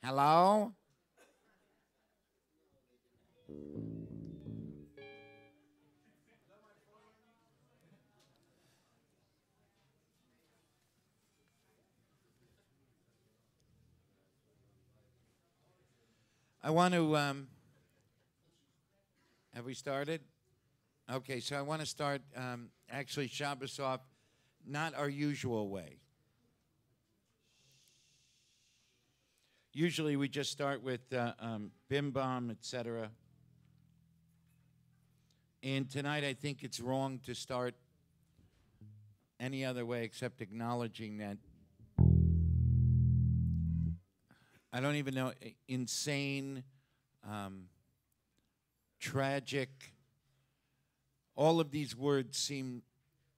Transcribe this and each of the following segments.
Hello? I want to, have we started? Okay, so I want to start actually Shabbos off, not our usual way. Usually we just start with bim bam, etc. And tonight I think it's wrong to start any other way except acknowledging that, I don't even know, insane, tragic, all of these words seem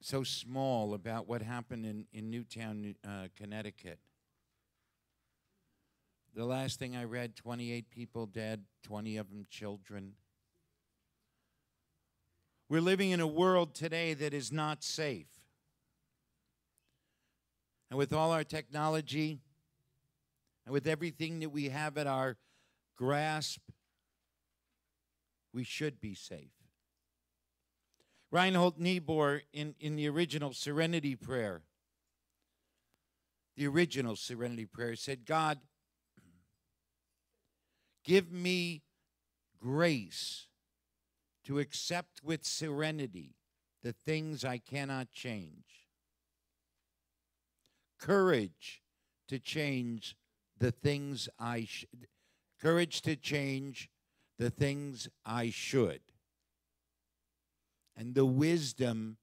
so small about what happened in Newtown, Connecticut. The last thing I read, 28 people dead, 20 of them children. We're living in a world today that is not safe. And with all our technology, and with everything that we have at our grasp, we should be safe. Reinhold Niebuhr, in the original Serenity Prayer, said, God, give me grace to accept with serenity the things I cannot change. Courage to change the things courage to change the things I should. And the wisdom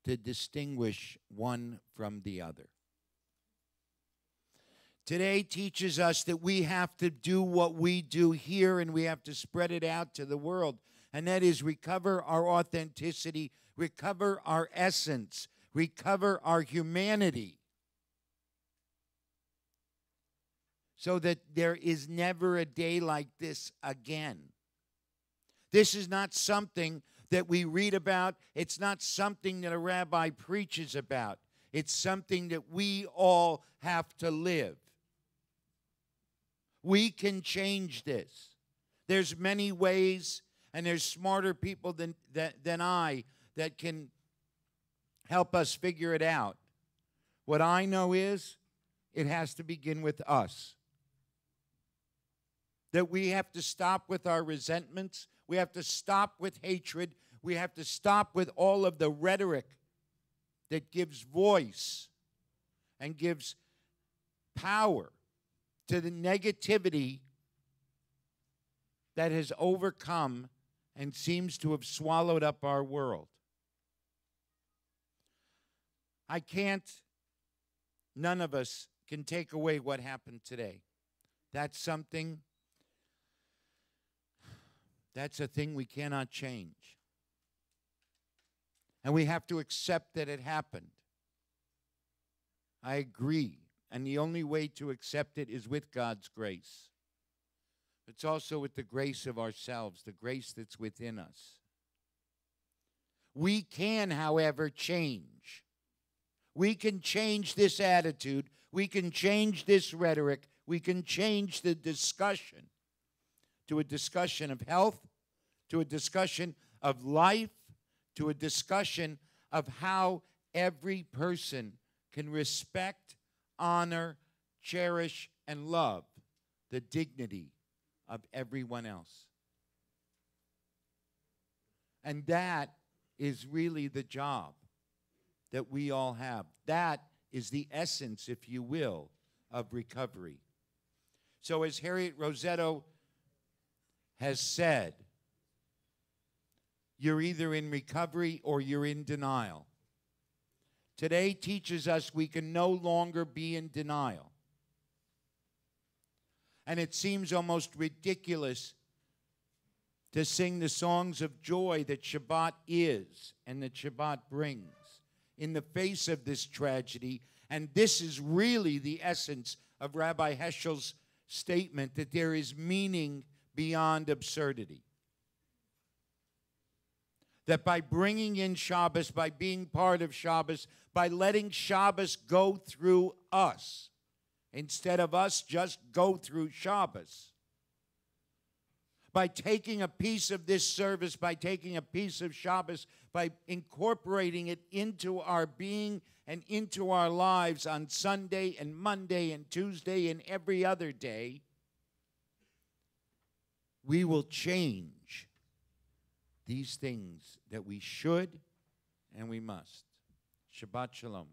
to distinguish one from the other. Today teaches us that we have to do what we do here and we have to spread it out to the world. And that is recover our authenticity, recover our essence, recover our humanity. So that there is never a day like this again. This is not something that we read about. It's not something that a rabbi preaches about. It's something that we all have to live. We can change this. There's many ways, and there's smarter people than I that can help us figure it out. What I know is it has to begin with us. That we have to stop with our resentments. We have to stop with hatred. We have to stop with all of the rhetoric that gives voice and gives power to the negativity that has overcome and seems to have swallowed up our world. None of us can take away what happened today. That's a thing we cannot change. And we have to accept that it happened. I agree. And the only way to accept it is with God's grace. It's also with the grace of ourselves, the grace that's within us. We can, however, change. We can change this attitude. We can change this rhetoric. We can change the discussion to a discussion of health, to a discussion of life, to a discussion of how every person can respect, honor, cherish, and love the dignity of everyone else. And that is really the job that we all have. That is the essence, if you will, of recovery. So as Harriet Rosetto has said, you're either in recovery or you're in denial. Today teaches us we can no longer be in denial. And it seems almost ridiculous to sing the songs of joy that Shabbat is and that Shabbat brings in the face of this tragedy. And this is really the essence of Rabbi Heschel's statement that there is meaning beyond absurdity. That by bringing in Shabbos, by being part of Shabbos, by letting Shabbos go through us, instead of us just go through Shabbos. By taking a piece of this service, by taking a piece of Shabbos, by incorporating it into our being and into our lives on Sunday and Monday and Tuesday and every other day, we will change these things that we should and we must. Shabbat Shalom.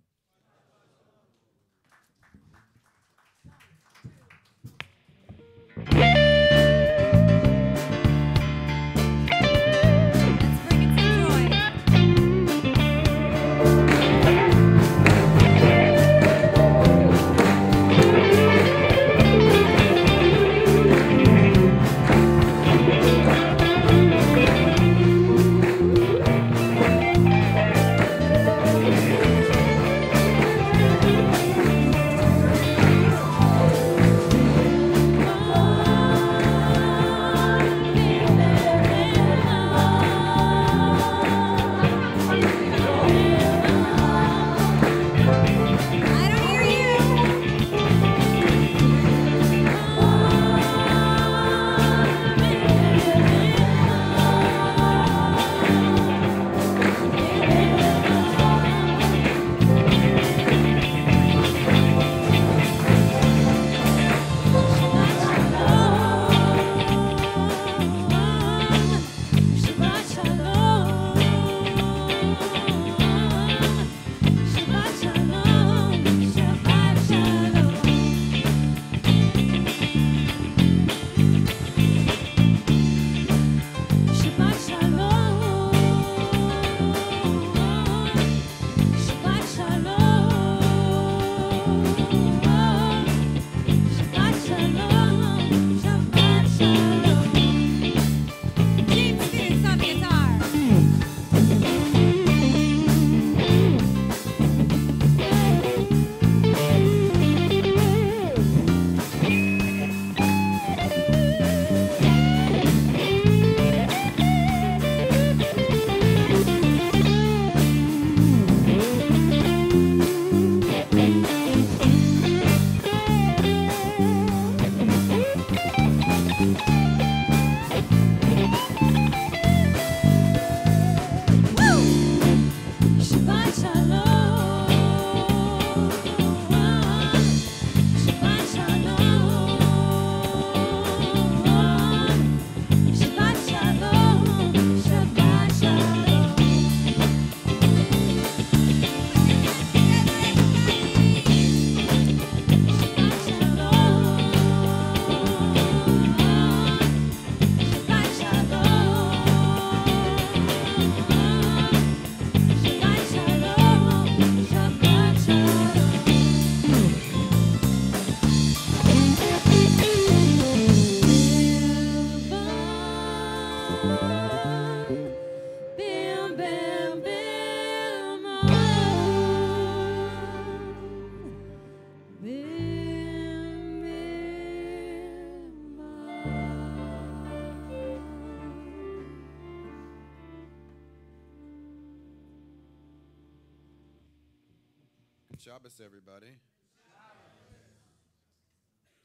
Shabbos, everybody.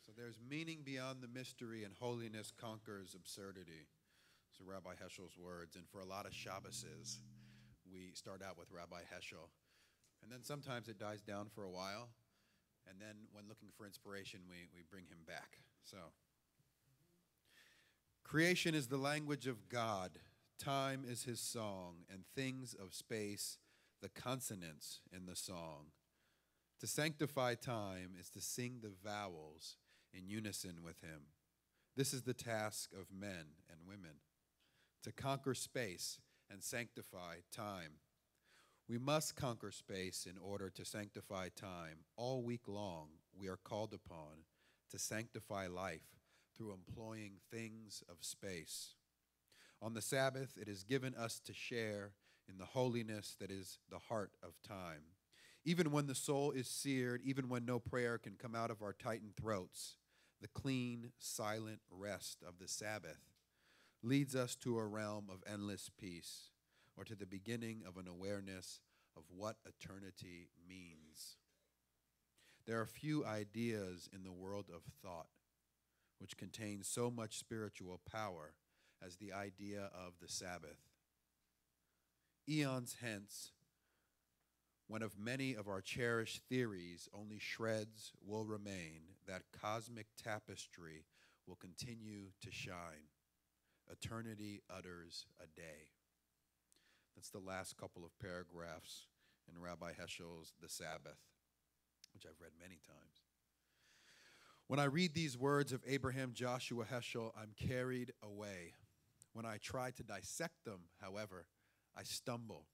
So there's meaning beyond the mystery, and holiness conquers absurdity. So Rabbi Heschel's words. And for a lot of Shabboses, we start out with Rabbi Heschel. And then sometimes it dies down for a while. And then when looking for inspiration, we bring him back. So, creation is the language of God. Time is his song, and things of space, the consonants in the song. To sanctify time is to sing the vowels in unison with him. This is the task of men and women, to conquer space and sanctify time. We must conquer space in order to sanctify time. All week long, we are called upon to sanctify life through employing things of space. On the Sabbath, it is given us to share in the holiness that is the heart of time. Even when the soul is seared, even when no prayer can come out of our tightened throats, the clean, silent rest of the Sabbath leads us to a realm of endless peace, or to the beginning of an awareness of what eternity means. There are few ideas in the world of thought which contain so much spiritual power as the idea of the Sabbath. Eons hence, when of many of our cherished theories only shreds will remain, that cosmic tapestry will continue to shine. Eternity utters a day. That's the last couple of paragraphs in Rabbi Heschel's The Sabbath, which I've read many times. When I read these words of Abraham Joshua Heschel, I'm carried away. When I try to dissect them, however, I stumble.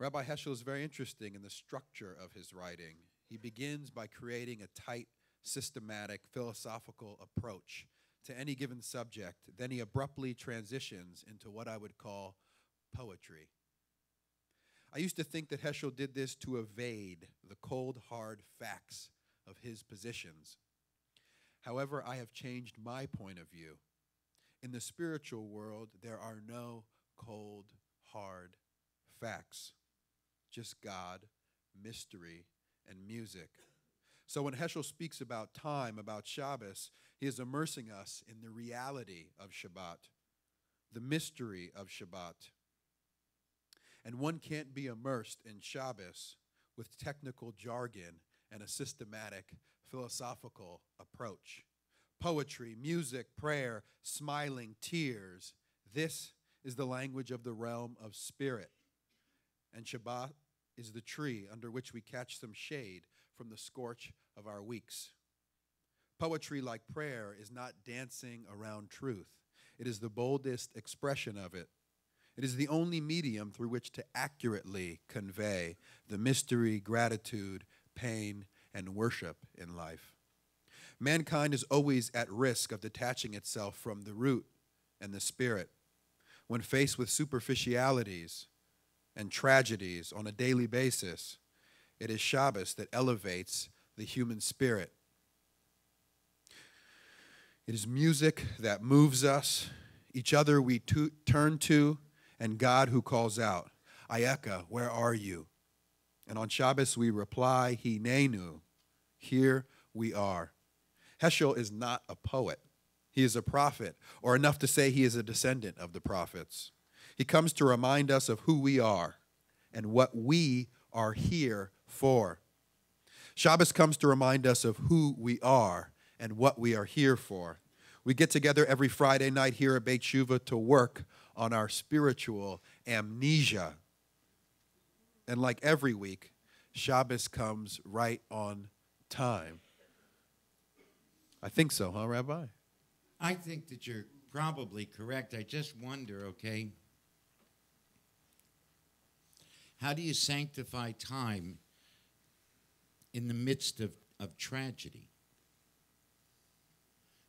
Rabbi Heschel is very interesting in the structure of his writing. He begins by creating a tight, systematic, philosophical approach to any given subject. Then he abruptly transitions into what I would call poetry. I used to think that Heschel did this to evade the cold, hard facts of his positions. However, I have changed my point of view. In the spiritual world, there are no cold, hard facts, just God, mystery, and music. So when Heschel speaks about time, about Shabbos, he is immersing us in the reality of Shabbat, the mystery of Shabbat. And one can't be immersed in Shabbos with technical jargon and a systematic philosophical approach. Poetry, music, prayer, smiling, tears. This is the language of the realm of spirit. And Shabbat is the tree under which we catch some shade from the scorch of our weeks. Poetry, like prayer, is not dancing around truth. It is the boldest expression of it. It is the only medium through which to accurately convey the mystery, gratitude, pain, and worship in life. Mankind is always at risk of detaching itself from the root and the spirit. When faced with superficialities and tragedies on a daily basis, it is Shabbos that elevates the human spirit. It is music that moves us, each other we turn to, and God who calls out, Ayeka, where are you? And on Shabbos we reply, Hinenu, here we are. Heschel is not a poet. He is a prophet, or enough to say he is a descendant of the prophets. He comes to remind us of who we are and what we are here for. Shabbos comes to remind us of who we are and what we are here for. We get together every Friday night here at Beit T'Shuvah to work on our spiritual amnesia. And like every week, Shabbos comes right on time. I think so, huh, Rabbi? I think that you're probably correct. I just wonder, okay, how do you sanctify time in the midst of tragedy?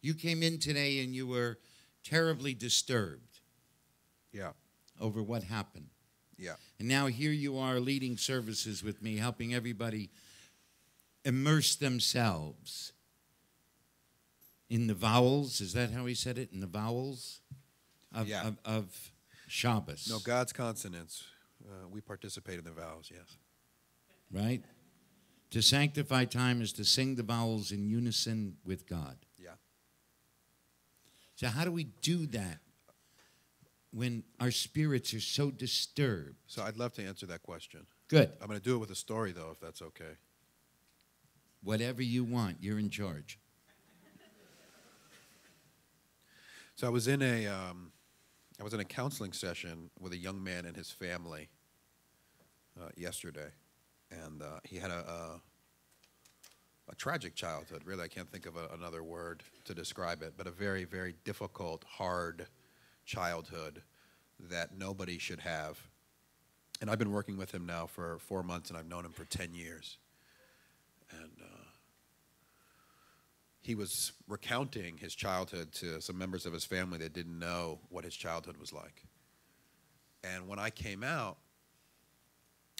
You came in today and you were terribly disturbed. Yeah. Over what happened. Yeah. And now here you are leading services with me, helping everybody immerse themselves in the vowels. Is that how he said it? In the vowels of Shabbos. No, God's consonants. We participate in the vowels, yes. Right? To sanctify time is to sing the vowels in unison with God. Yeah. So how do we do that when our spirits are so disturbed? So I'd love to answer that question. Good. I'm going to do it with a story, though, if that's okay. Whatever you want. You're in charge. So I was in a counseling session with a young man and his family yesterday, and he had a tragic childhood. Really, I can't think of another word to describe it, but a very, very difficult, hard childhood that nobody should have. And I've been working with him now for 4 months, and I've known him for 10 years. And he was recounting his childhood to some members of his family that didn't know what his childhood was like. And when I came out,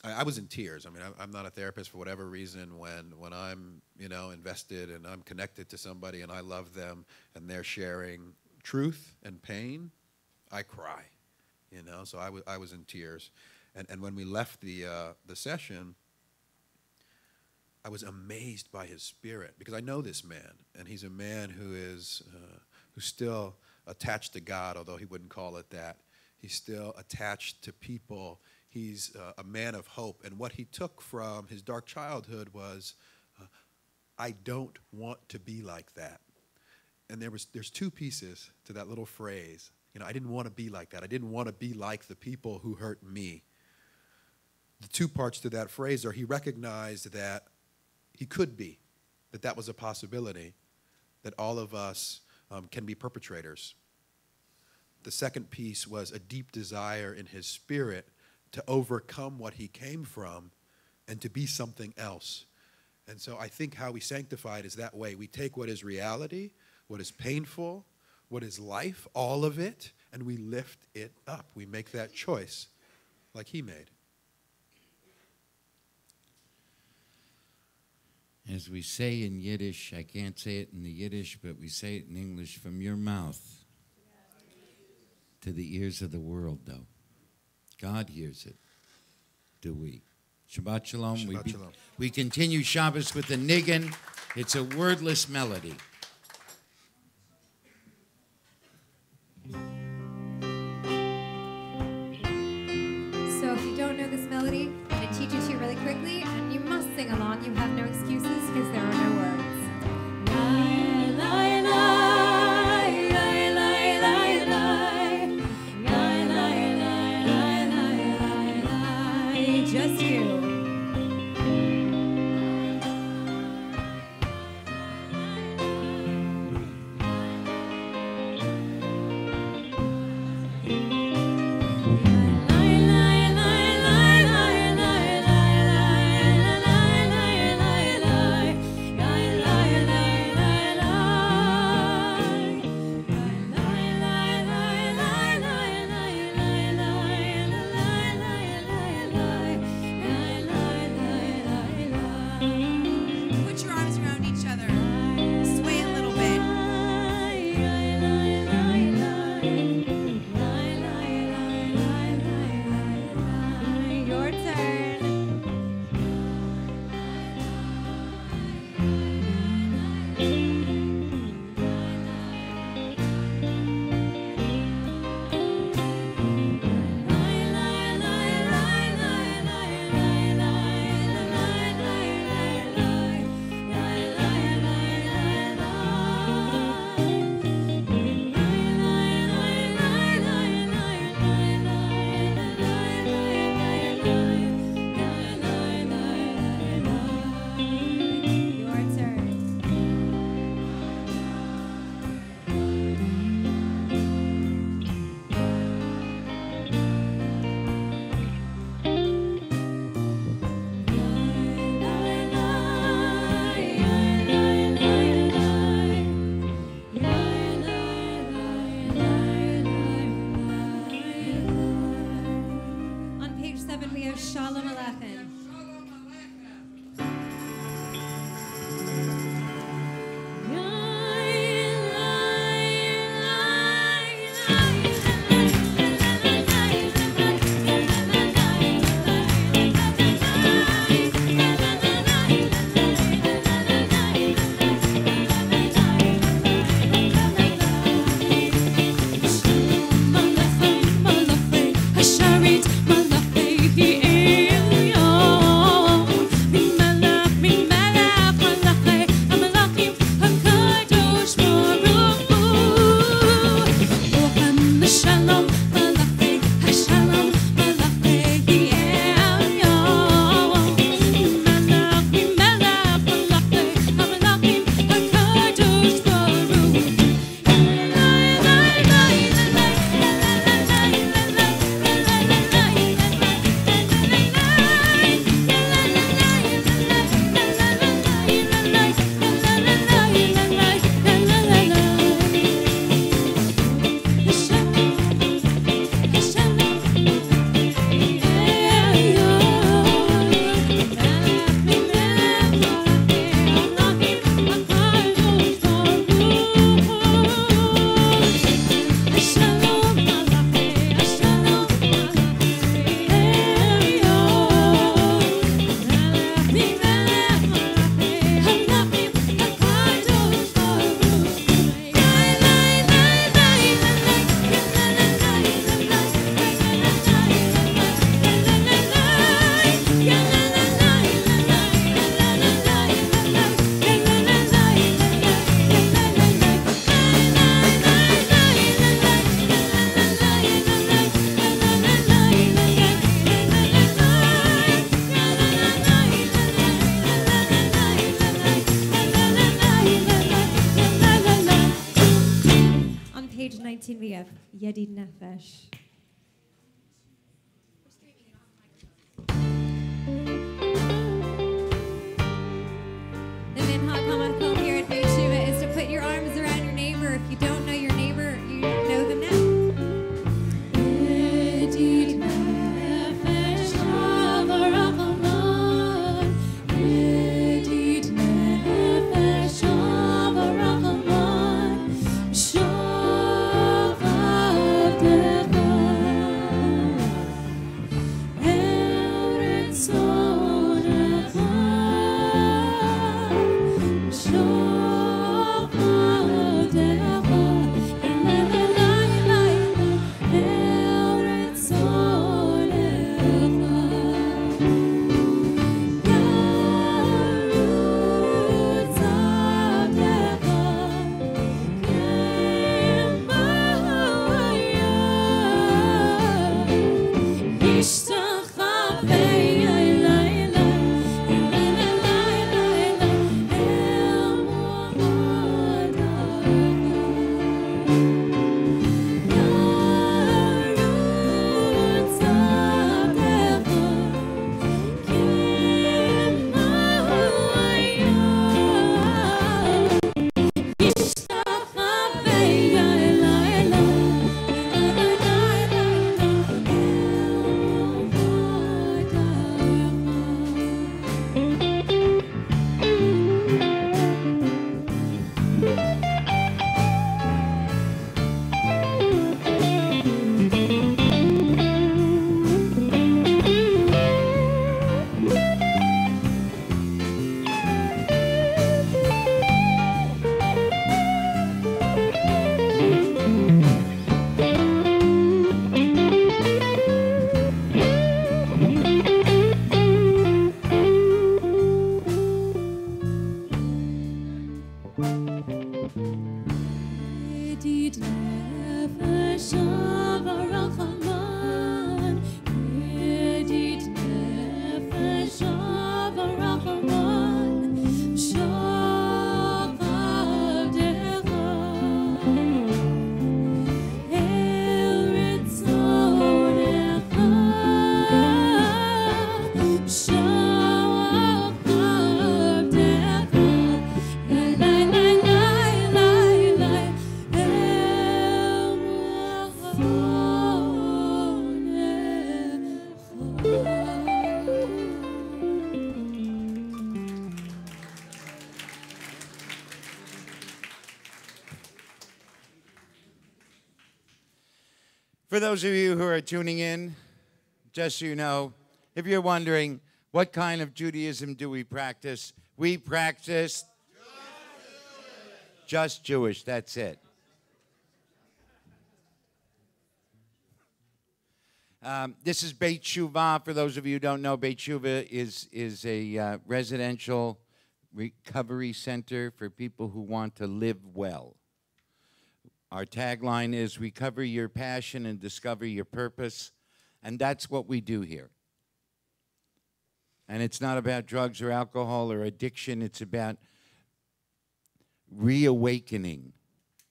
I was in tears. I mean, I'm not a therapist for whatever reason. When I'm, invested and I'm connected to somebody and I love them and they're sharing truth and pain, I cry, So I was in tears. And when we left the session, I was amazed by his spirit, because I know this man, and he's a man who is who's still attached to God, although he wouldn't call it that. He's still attached to people. He's a man of hope. And what he took from his dark childhood was, I don't want to be like that. And there's two pieces to that little phrase. You know, I didn't want to be like that. I didn't want to be like the people who hurt me. The two parts to that phrase are, he recognized that he could be, that was a possibility, that all of us can be perpetrators. The second piece was a deep desire in his spirit to overcome what he came from and to be something else. And so I think how we sanctified is that way. We take what is reality, what is painful, what is life, all of it, and we lift it up. We make that choice like he made. As we say in Yiddish, I can't say it in the Yiddish, but we say it in English, from your mouth to the ears of the world, though. God hears it. Do we? Shabbat Shalom. Shabbat Shalom. We continue Shabbos with the niggin. It's a wordless melody. So if you don't know this melody, I'm going to teach it to you really quickly, and you must sing along. You have no excuses because there are no words. Just you. page 19, we have Yedid Nefesh. The minhag hamakom here at Beit T'Shuvah is to put your arms around your neighbor. If you don't know your neighbor, you know them now. Yedid Nefesh Havarachamon. Yedid Nefesh Havarachamon. Shavavdecha. Eretz Onecha. For those of you who are tuning in, just so you know, if you're wondering what kind of Judaism do we practice just Jewish, that's it. This is Beit T'Shuvah. For those of you who don't know, Beit T'Shuvah is a residential recovery center for people who want to live well. Our tagline is recover your passion and discover your purpose, and that's what we do here. And it's not about drugs or alcohol or addiction. It's about reawakening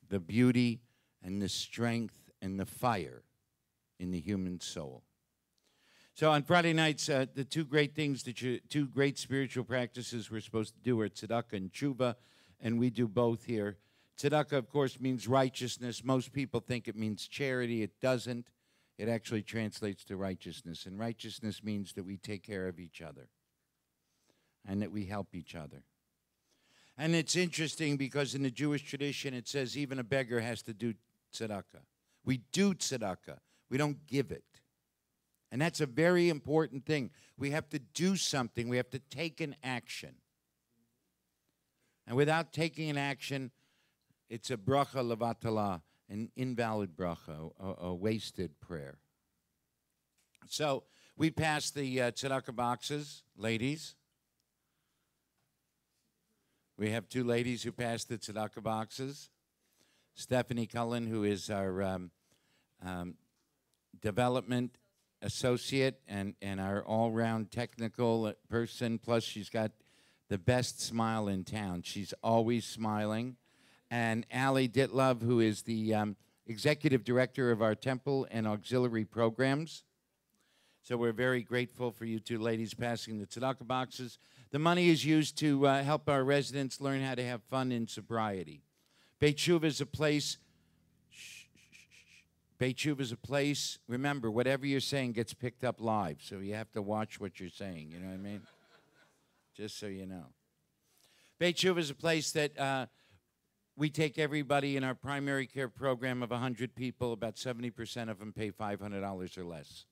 the beauty and the strength and the fire in the human soul. So on Friday nights, the two great spiritual practices we're supposed to do are Tzedakah and Chuva, and we do both here. Tzedakah, of course, means righteousness. Most people think it means charity. It doesn't. It actually translates to righteousness. And righteousness means that we take care of each other and that we help each other. And it's interesting because in the Jewish tradition, it says even a beggar has to do tzedakah. We do tzedakah. We don't give it. And that's a very important thing. We have to do something. We have to take an action. And without taking an action, it's a bracha levatala, an invalid bracha, a wasted prayer. So we pass the tzedakah boxes, ladies. We have two ladies who pass the tzedakah boxes. Stephanie Cullen, who is our development associate and our all-round technical person, plus she's got the best smile in town. She's always smiling. And Allie Ditlove, who is the executive director of our temple and auxiliary programs. So we're very grateful for you two ladies passing the tzedakah boxes. The money is used to help our residents learn how to have fun in sobriety. Beit T'Shuvah is a place. Beit T'Shuvah is a place. Remember, whatever you're saying gets picked up live, so you have to watch what you're saying. You know what I mean? Just so you know. Beit T'Shuvah is a place that we take everybody in our primary care program of 100 people. About 70% of them pay $500 or less.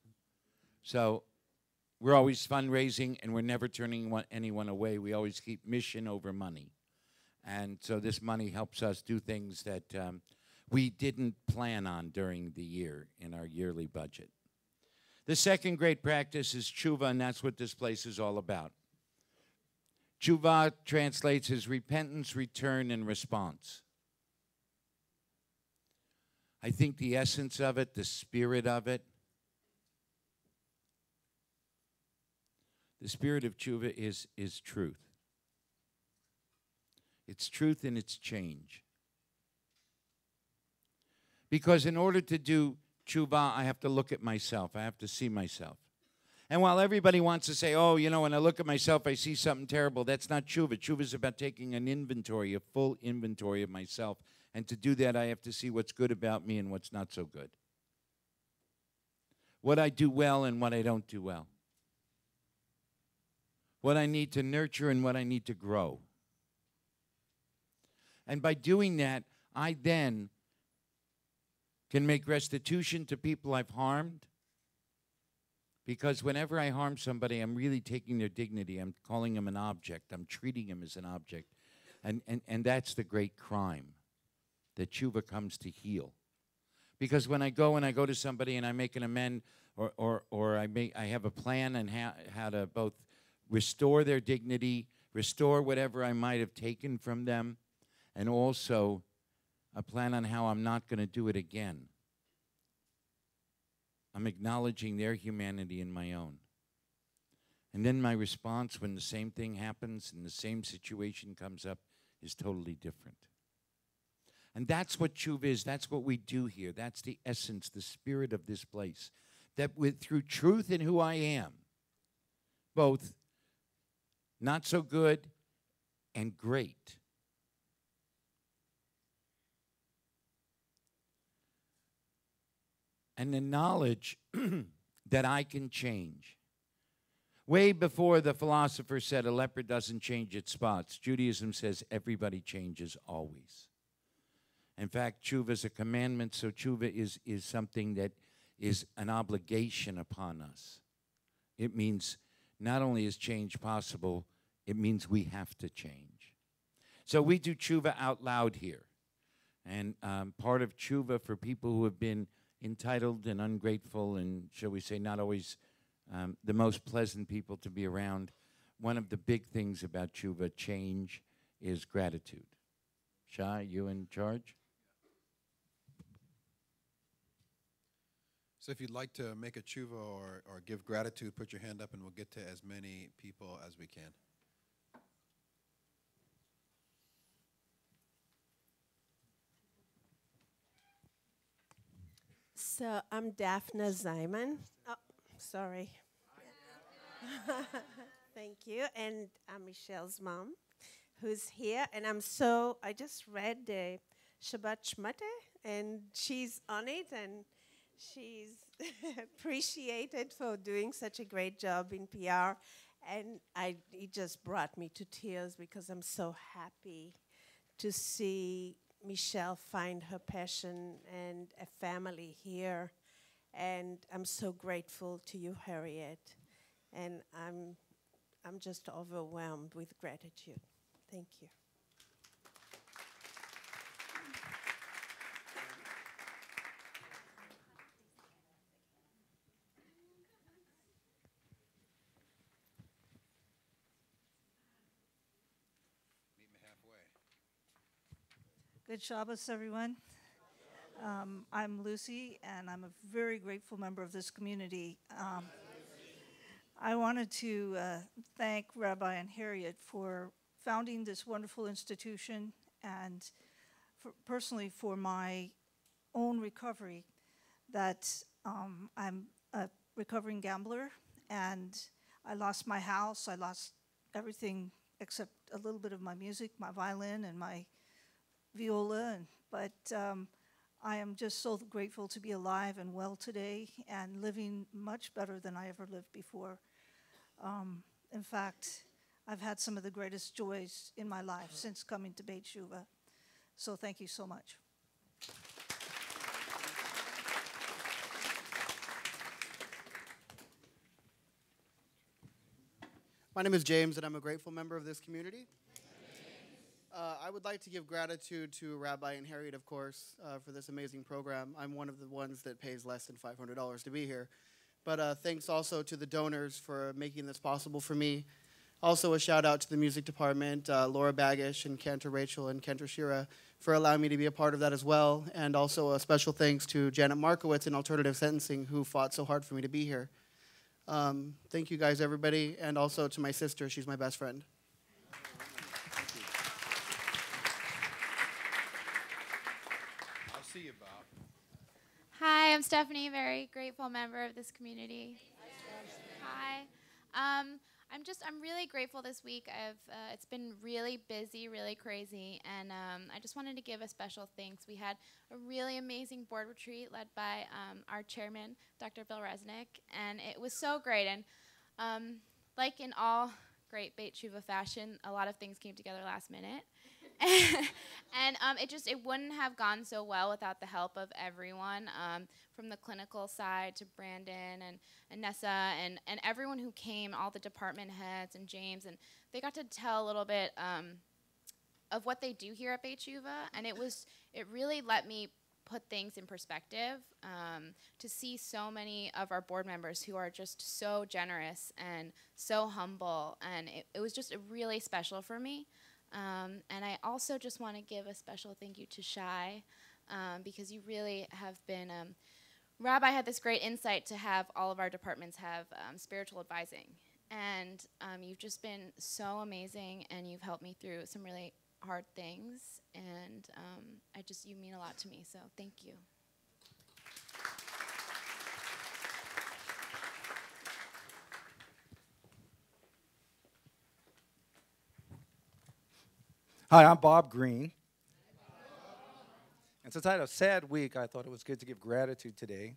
So we're always fundraising, and we're never turning anyone away. We always keep mission over money. And so this money helps us do things that we didn't plan on during the year in our yearly budget. The second great practice is Chuva, and that's what this place is all about. Chuva translates as repentance, return, and response. I think the essence of it, the spirit of it, the spirit of Chuva is truth. It's truth and it's change. Because in order to do Chuva, I have to look at myself. I have to see myself. And while everybody wants to say, oh, you know, when I look at myself, I see something terrible, that's not Chuva. Chuva is about taking an inventory, a full inventory of myself. And to do that, I have to see what's good about me and what's not so good. What I do well and what I don't do well. What I need to nurture and what I need to grow. And by doing that, I then can make restitution to people I've harmed. Because whenever I harm somebody, I'm really taking their dignity. I'm calling them an object. I'm treating them as an object. And that's the great crime that Chuva comes to heal. Because when I go to somebody and I make an amend or I have a plan on how to both restore their dignity, restore whatever I might have taken from them, and also a plan on how I'm not going to do it again. I'm acknowledging their humanity and my own. And then my response when the same thing happens and the same situation comes up is totally different. And that's what Chuva is. That's what we do here. That's the essence, the spirit of this place. That through truth in who I am, both not so good and great, and the knowledge that I can change. Way before the philosopher said a leopard doesn't change its spots, Judaism says everybody changes always. In fact, Chuva is a commandment, so Chuva is something that is an obligation upon us. It means not only is change possible, it means we have to change. So we do Chuva out loud here. And part of Chuva for people who have been entitled and ungrateful and, shall we say, not always the most pleasant people to be around, one of the big things about Chuva, change, is gratitude. Shai, you in charge? So if you'd like to make a tshuva or give gratitude, put your hand up and we'll get to as many people as we can. So I'm Daphne Zeiman. Oh, sorry. Thank you. And I'm Michelle's mom, who's here. And I just read the Shabbat Shma, and she's on it, and she's appreciated for doing such a great job in PR. And it just brought me to tears because I'm so happy to see Michelle find her passion and a family here. And I'm so grateful to you, Harriet. And I'm just overwhelmed with gratitude. Thank you. Good Shabbos, everyone. I'm Lucy, and I'm a very grateful member of this community. I wanted to thank Rabbi and Harriet for founding this wonderful institution, and personally for my own recovery that I'm a recovering gambler, and I lost my house. I lost everything except a little bit of my music, my violin and my viola. But I am just so grateful to be alive and well today and living much better than I ever lived before. In fact, I've had some of the greatest joys in my life since coming to Beit T'Shuvah. So thank you so much. My name is James, and I'm a grateful member of this community. I would like to give gratitude to Rabbi and Harriet, of course, for this amazing program. I'm one of the ones that pays less than $500 to be here. But thanks also to the donors for making this possible for me. Also a shout out to the music department, Laura Bagish and Cantor Rachel and Cantor Shira, for allowing me to be a part of that as well. And also a special thanks to Janet Markowitz in Alternative Sentencing, who fought so hard for me to be here. Thank you guys, everybody, and also to my sister. She's my best friend. I'll see you, Bob. Hi, I'm Stephanie, very grateful member of this community. Hi. I'm really grateful this week. It's been really busy, really crazy, and I just wanted to give a special thanks. We had a really amazing board retreat led by our chairman, Dr. Bill Resnick, and it was so great. And like in all great Beit T'Shuvah fashion, a lot of things came together last minute. And it wouldn't have gone so well without the help of everyone, from the clinical side to Brandon and Nessa and everyone who came, all the department heads and James, and they got to tell a little bit of what they do here at Beit T'Shuvah, and it really let me put things in perspective, to see so many of our board members who are just so generous and so humble, and it was just really special for me. And I also just want to give a special thank you to Shai, because you really have been, Rabbi had this great insight to have all of our departments have spiritual advising. And you've just been so amazing, and you've helped me through some really hard things. And you mean a lot to me, so thank you. Hi, I'm Bob Green. And since I had a sad week, I thought it was good to give gratitude today.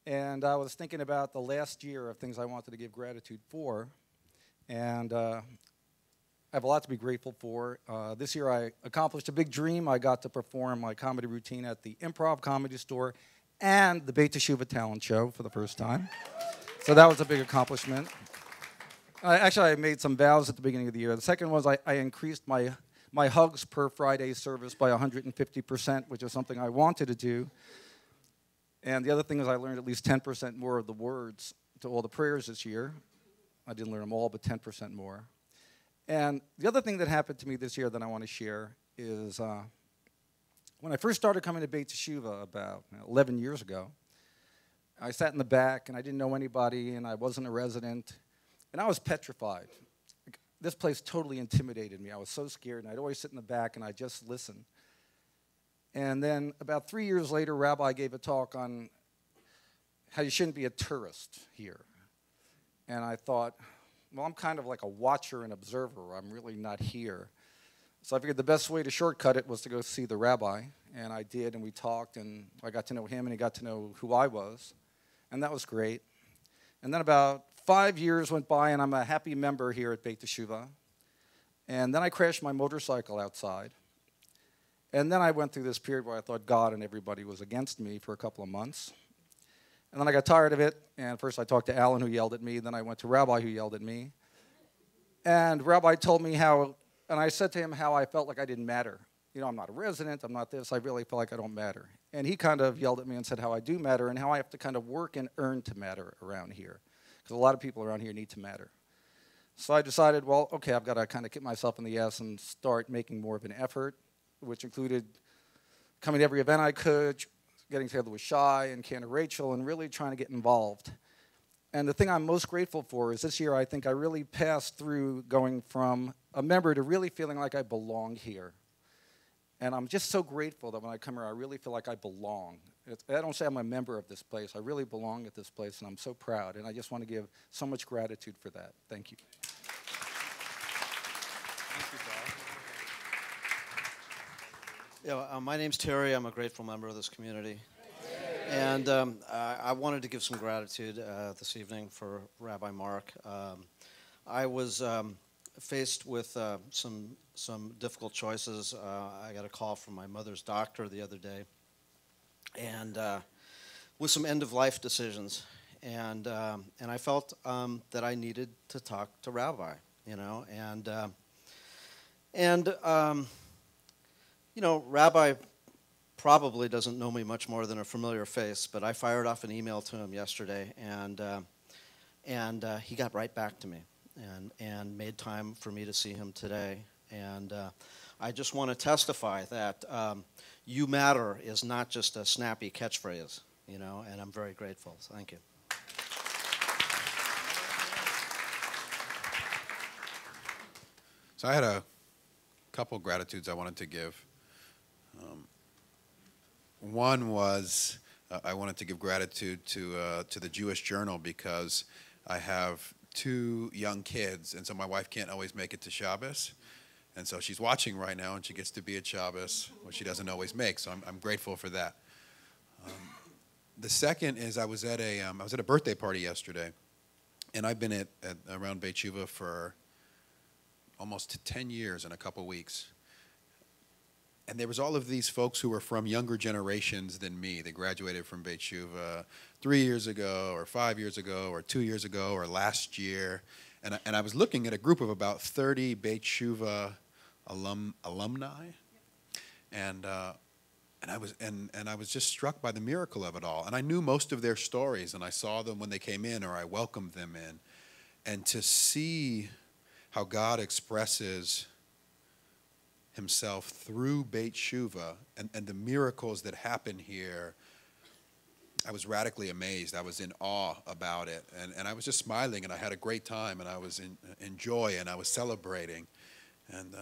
And I was thinking about the last year of things I wanted to give gratitude for. And I have a lot to be grateful for. This year I accomplished a big dream. I got to perform my comedy routine at the Improv Comedy Store and the Beit T'Shuvah Talent Show for the first time. So that was a big accomplishment. Actually, I made some vows at the beginning of the year. The second was I increased my hugs per Friday service by 150%, which is something I wanted to do. And the other thing is I learned at least 10% more of the words to all the prayers this year. I didn't learn them all, but 10% more. And the other thing that happened to me this year that I want to share is when I first started coming to Beit T'Shuvah about 11 years ago, I sat in the back, and I didn't know anybody, and I wasn't a resident, and I was petrified. This place totally intimidated me. I was so scared, and I'd always sit in the back, and I'd just listen. And then about 3 years later, Rabbi gave a talk on how you shouldn't be a tourist here. And I thought, well, I'm kind of like a watcher and observer. I'm really not here. So I figured the best way to shortcut it was to go see the rabbi, and I did, and we talked, and I got to know him, and he got to know who I was, and that was great. And then about 5 years went by, and I'm a happy member here at Beit T'Shuvah. And then I crashed my motorcycle outside. And then I went through this period where I thought God and everybody was against me for a couple of months. And then I got tired of it, and first I talked to Alan, who yelled at me. Then I went to Rabbi, who yelled at me. And Rabbi told me how, and I said to him how I felt like I didn't matter. You know, I'm not a resident, I'm not this, I really feel like I don't matter. And he kind of yelled at me and said how I do matter and how I have to kind of work and earn to matter around here. Because a lot of people around here need to matter. So I decided, well, okay, I've got to kind of kick myself in the ass and start making more of an effort, which included coming to every event I could, getting together with Shai and Cantor Rachel, and really trying to get involved. And the thing I'm most grateful for is this year I think I really passed through going from a member to really feeling like I belong here. And I'm just so grateful that when I come here, I really feel like I belong. I don't say I'm a member of this place. I really belong at this place, and I'm so proud. And I just want to give so much gratitude for that. Thank you. Yeah, my name's Terry. I'm a grateful member of this community. And I wanted to give some gratitude this evening for Rabbi Mark. I was faced with some difficult choices. I got a call from my mother's doctor the other day, and with some end-of-life decisions. And I felt that I needed to talk to Rabbi, you know. You know, Rabbi probably doesn't know me much more than a familiar face, but I fired off an email to him yesterday, and he got right back to me and made time for me to see him today. And I just want to testify that "you matter" is not just a snappy catchphrase, you know, and I'm very grateful. So thank you. So I had a couple gratitudes I wanted to give. One was I wanted to give gratitude to the Jewish Journal because I have 2 young kids, and so my wife can't always make it to Shabbos. And so she's watching right now, and she gets to be at Shabbos, which she doesn't always make, so I'm grateful for that. The second is I was at a birthday party yesterday, and I've been at around Beit T'Shuvah for almost 10 years in a couple weeks. And there was all of these folks who were from younger generations than me. They graduated from Beit T'Shuvah 3 years ago, or 5 years ago, or 2 years ago, or last year. And I was looking at a group of about 30 Beit T'Shuvah alumni. And I was just struck by the miracle of it all. And I knew most of their stories, and I saw them when they came in, or I welcomed them in. And to see how God expresses himself through Beit T'Shuvah and the miracles that happen here, I was radically amazed. I was in awe about it. And I was just smiling, and I had a great time, and I was in joy, and I was celebrating. And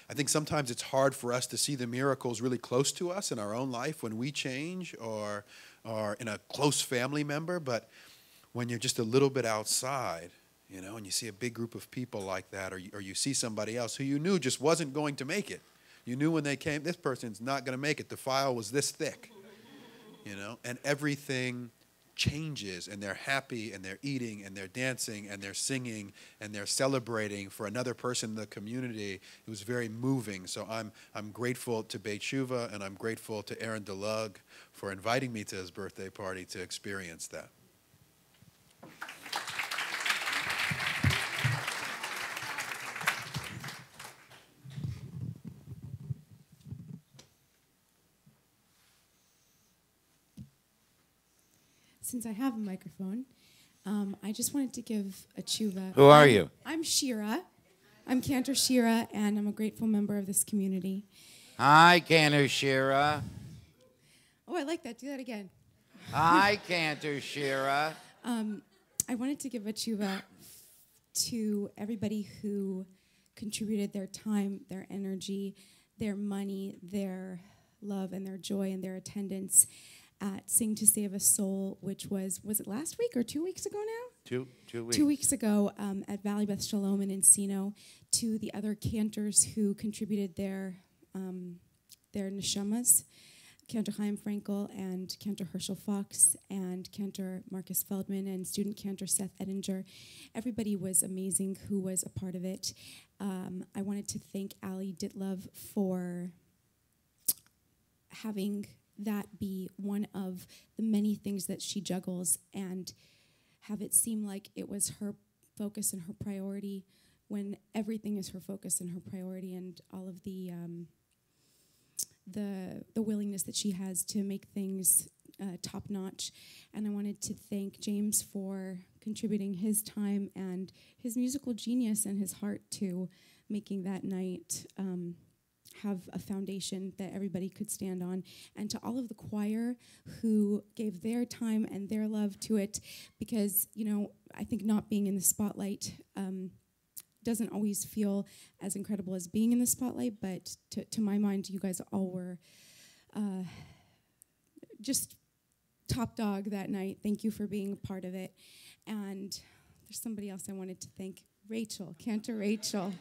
I think sometimes it's hard for us to see the miracles really close to us in our own life when we change or in a close family member. But when you're just a little bit outside, you know, and you see a big group of people like that, or you see somebody else who you knew just wasn't going to make it. You knew when they came, this person's not going to make it. The file was this thick, you know, and everything changes, and they're happy, and they're eating, and they're dancing, and they're singing, and they're celebrating for another person in the community. It was very moving. So I'm grateful to Beit T'Shuvah, and I'm grateful to Aaron DeLug for inviting me to his birthday party to experience that. Since I have a microphone, I just wanted to give a tshuva. Who are you? I'm Shira. I'm Cantor Shira, and I'm a grateful member of this community. Hi, Cantor Shira. Oh, I like that. Do that again. Hi, Cantor Shira. I wanted to give a tshuva to everybody who contributed their time, their energy, their money, their love, and their joy, and their attendance at Sing to Save a Soul, which was it last week or 2 weeks ago now? 2 weeks. 2 weeks ago at Valley Beth Shalom in Encino, to the other cantors who contributed their neshamas, Cantor Chaim Frankel and Cantor Herschel Fox and Cantor Marcus Feldman and student Cantor Seth Edinger. Everybody was amazing who was a part of it. I wanted to thank Ali Ditlove for having that be one of the many things that she juggles and have it seem like it was her focus and her priority when everything is her focus and her priority, and all of the willingness that she has to make things top-notch. And I wanted to thank James for contributing his time and his musical genius and his heart to making that night have a foundation that everybody could stand on, and to all of the choir who gave their time and their love to it, because, you know, I think not being in the spotlight doesn't always feel as incredible as being in the spotlight, but to my mind, you guys all were just top dog that night. Thank you for being a part of it. And there's somebody else I wanted to thank, Rachel, Cantor Rachel.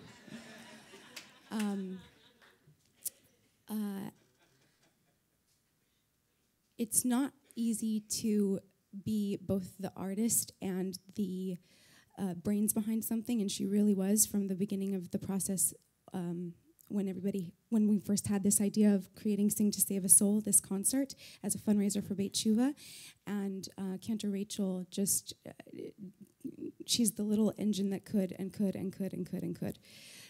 It's not easy to be both the artist and the brains behind something, and she really was from the beginning of the process. When we first had this idea of creating Sing to Save a Soul, this concert, as a fundraiser for Beit T'Shuvah, and Cantor Rachel just, she's the little engine that could.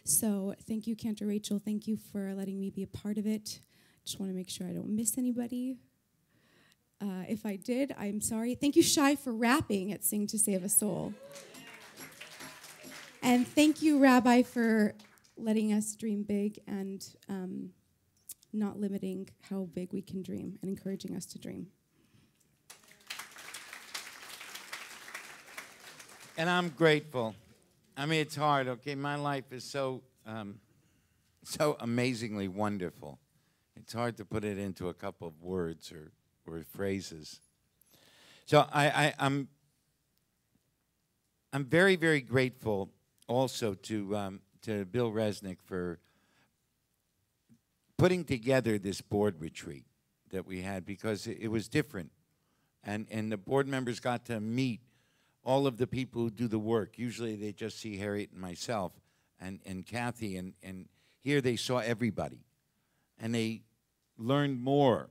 So thank you, Cantor Rachel. Thank you for letting me be a part of it. Just want to make sure I don't miss anybody. If I did, I'm sorry. Thank you, Shai, for rapping at Sing to Save a Soul. And thank you, Rabbi, for letting us dream big and not limiting how big we can dream and encouraging us to dream. And I'm grateful. I mean, it's hard, okay? My life is so amazingly wonderful. It's hard to put it into a couple of words or phrases. So I'm very, very grateful also to Bill Resnick for putting together this board retreat that we had, because it was different. And the board members got to meet all of the people who do the work. Usually they just see Harriet and myself and Kathy, and here they saw everybody. And they learned more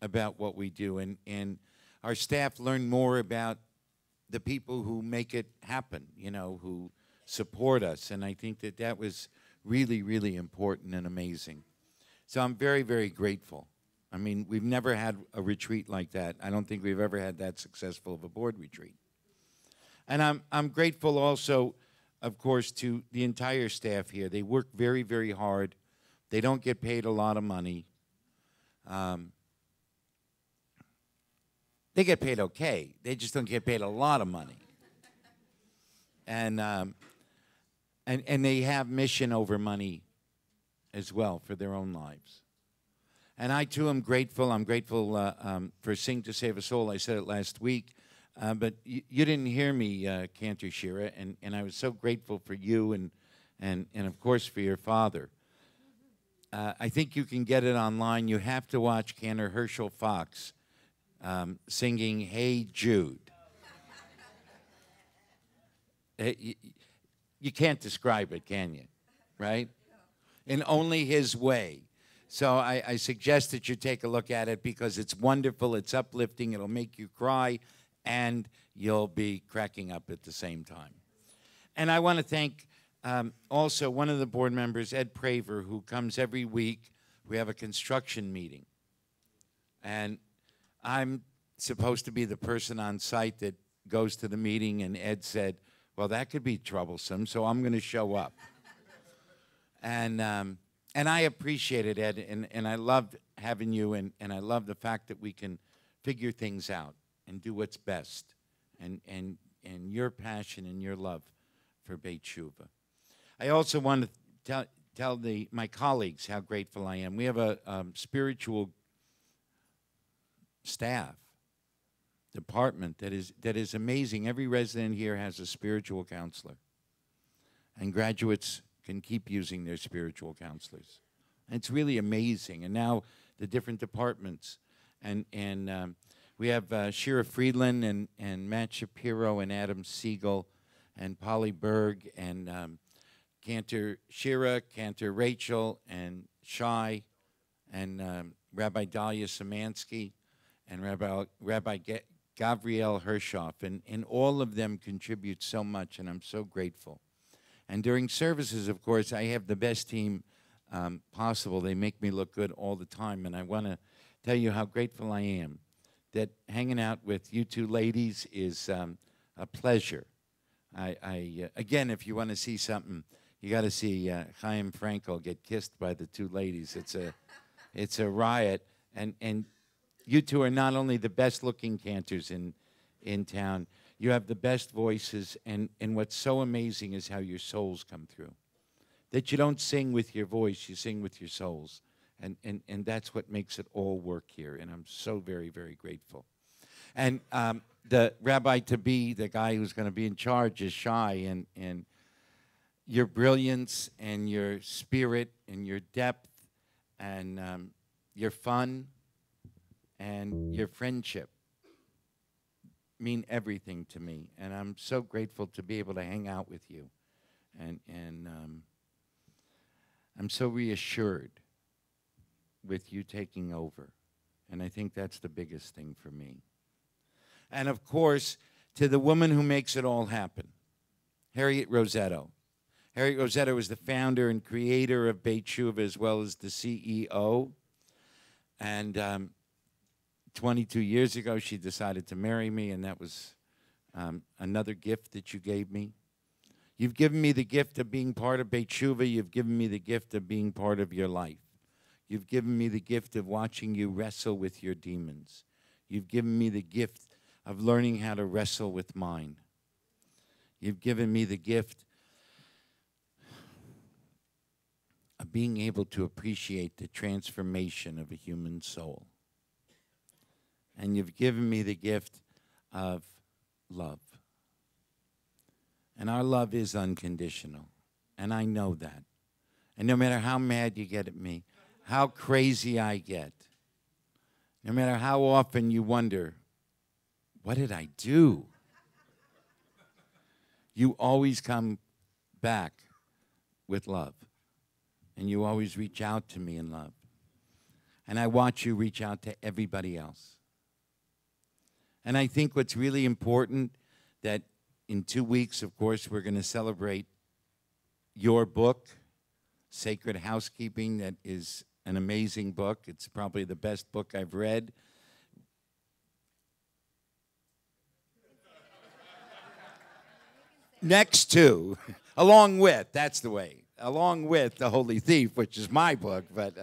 about what we do, and our staff learned more about the people who make it happen, you know, who support us, and I think that was really, really important and amazing. So I'm very, very grateful. I mean, we've never had a retreat like that. I don't think we've ever had that successful of a board retreat. And I'm grateful also, of course, to the entire staff here. They work very, very hard. They don't get paid a lot of money. They get paid okay. They just don't get paid a lot of money. And they have mission over money as well for their own lives. And I, too, am grateful. I'm grateful for Sing to Save a Soul. I said it last week. But you didn't hear me, Cantor Shira, and I was so grateful for you and of course, for your father. I think you can get it online. You have to watch Cantor Herschel Fox singing Hey Jude. You can't describe it, can you? Right? In only his way. So I suggest that you take a look at it, because it's wonderful, it's uplifting, it'll make you cry, and you'll be cracking up at the same time. And I want to thank also one of the board members, Ed Praver, who comes every week. We have a construction meeting. And I'm supposed to be the person on site that goes to the meeting, and Ed said, well, that could be troublesome, so I'm going to show up. And I appreciate it, Ed, and I love having you, and I love the fact that we can figure things out and do what's best, and your passion and your love for Beit T'Shuvah. I also want to tell my colleagues how grateful I am. We have a spiritual staff department that is amazing. Every resident here has a spiritual counselor, and graduates can keep using their spiritual counselors. And it's really amazing. And now the different departments, and we have Shira Friedland and Matt Shapiro and Adam Siegel and Polly Berg and Cantor Shira, Cantor Rachel, and Shai, and Rabbi Dahlia Szymanski, and Rabbi Gavriel Hershoff, and all of them contribute so much, and I'm so grateful. And during services, of course, I have the best team possible. They make me look good all the time, and I want to tell you how grateful I am that hanging out with you two ladies is a pleasure. Again, if you want to see something, you got to see Chaim Frankel get kissed by the two ladies. It's a riot, and you two are not only the best-looking cantors in in town. You have the best voices, and what's so amazing is how your souls come through. That you don't sing with your voice, you sing with your souls. And that's what makes it all work here, and I'm so very, very grateful. And the rabbi-to-be, the guy who's going to be in charge, is shy, and your brilliance and your spirit and your depth and your fun and your friendship mean everything to me, and I'm so grateful to be able to hang out with you, and I'm so reassured with you taking over, and I think that's the biggest thing for me. And of course, to the woman who makes it all happen, Harriet Rosetto. Harriet Rosetto was the founder and creator of Beit T'Shuvah as well as the CEO, and 22 years ago, she decided to marry me, and that was another gift that you gave me. You've given me the gift of being part of Beit T'Shuvah. You've given me the gift of being part of your life. You've given me the gift of watching you wrestle with your demons. You've given me the gift of learning how to wrestle with mine. You've given me the gift of being able to appreciate the transformation of a human soul. And you've given me the gift of love. And our love is unconditional. And I know that. And no matter how mad you get at me, how crazy I get, no matter how often you wonder, what did I do? You always come back with love. And you always reach out to me in love. And I watch you reach out to everybody else. And I think what's really important, that in 2 weeks, of course, we're going to celebrate your book, Sacred Housekeeping. That is an amazing book. It's probably the best book I've read. Next to, along with, that's the way, along with The Holy Thief, which is my book, but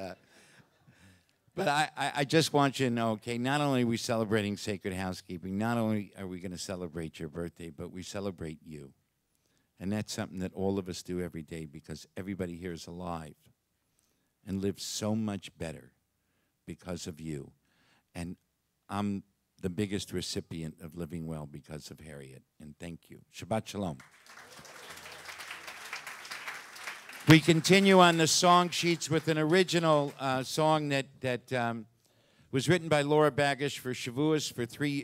I just want you to know, okay, not only are we celebrating Sacred Housekeeping, not only are we going to celebrate your birthday, but we celebrate you. And that's something that all of us do every day, because everybody here is alive and lives so much better because of you. And I'm the biggest recipient of living well because of Harriet. And thank you. Shabbat Shalom. We continue on the song sheets with an original song that was written by Laura Bagish for Shavuos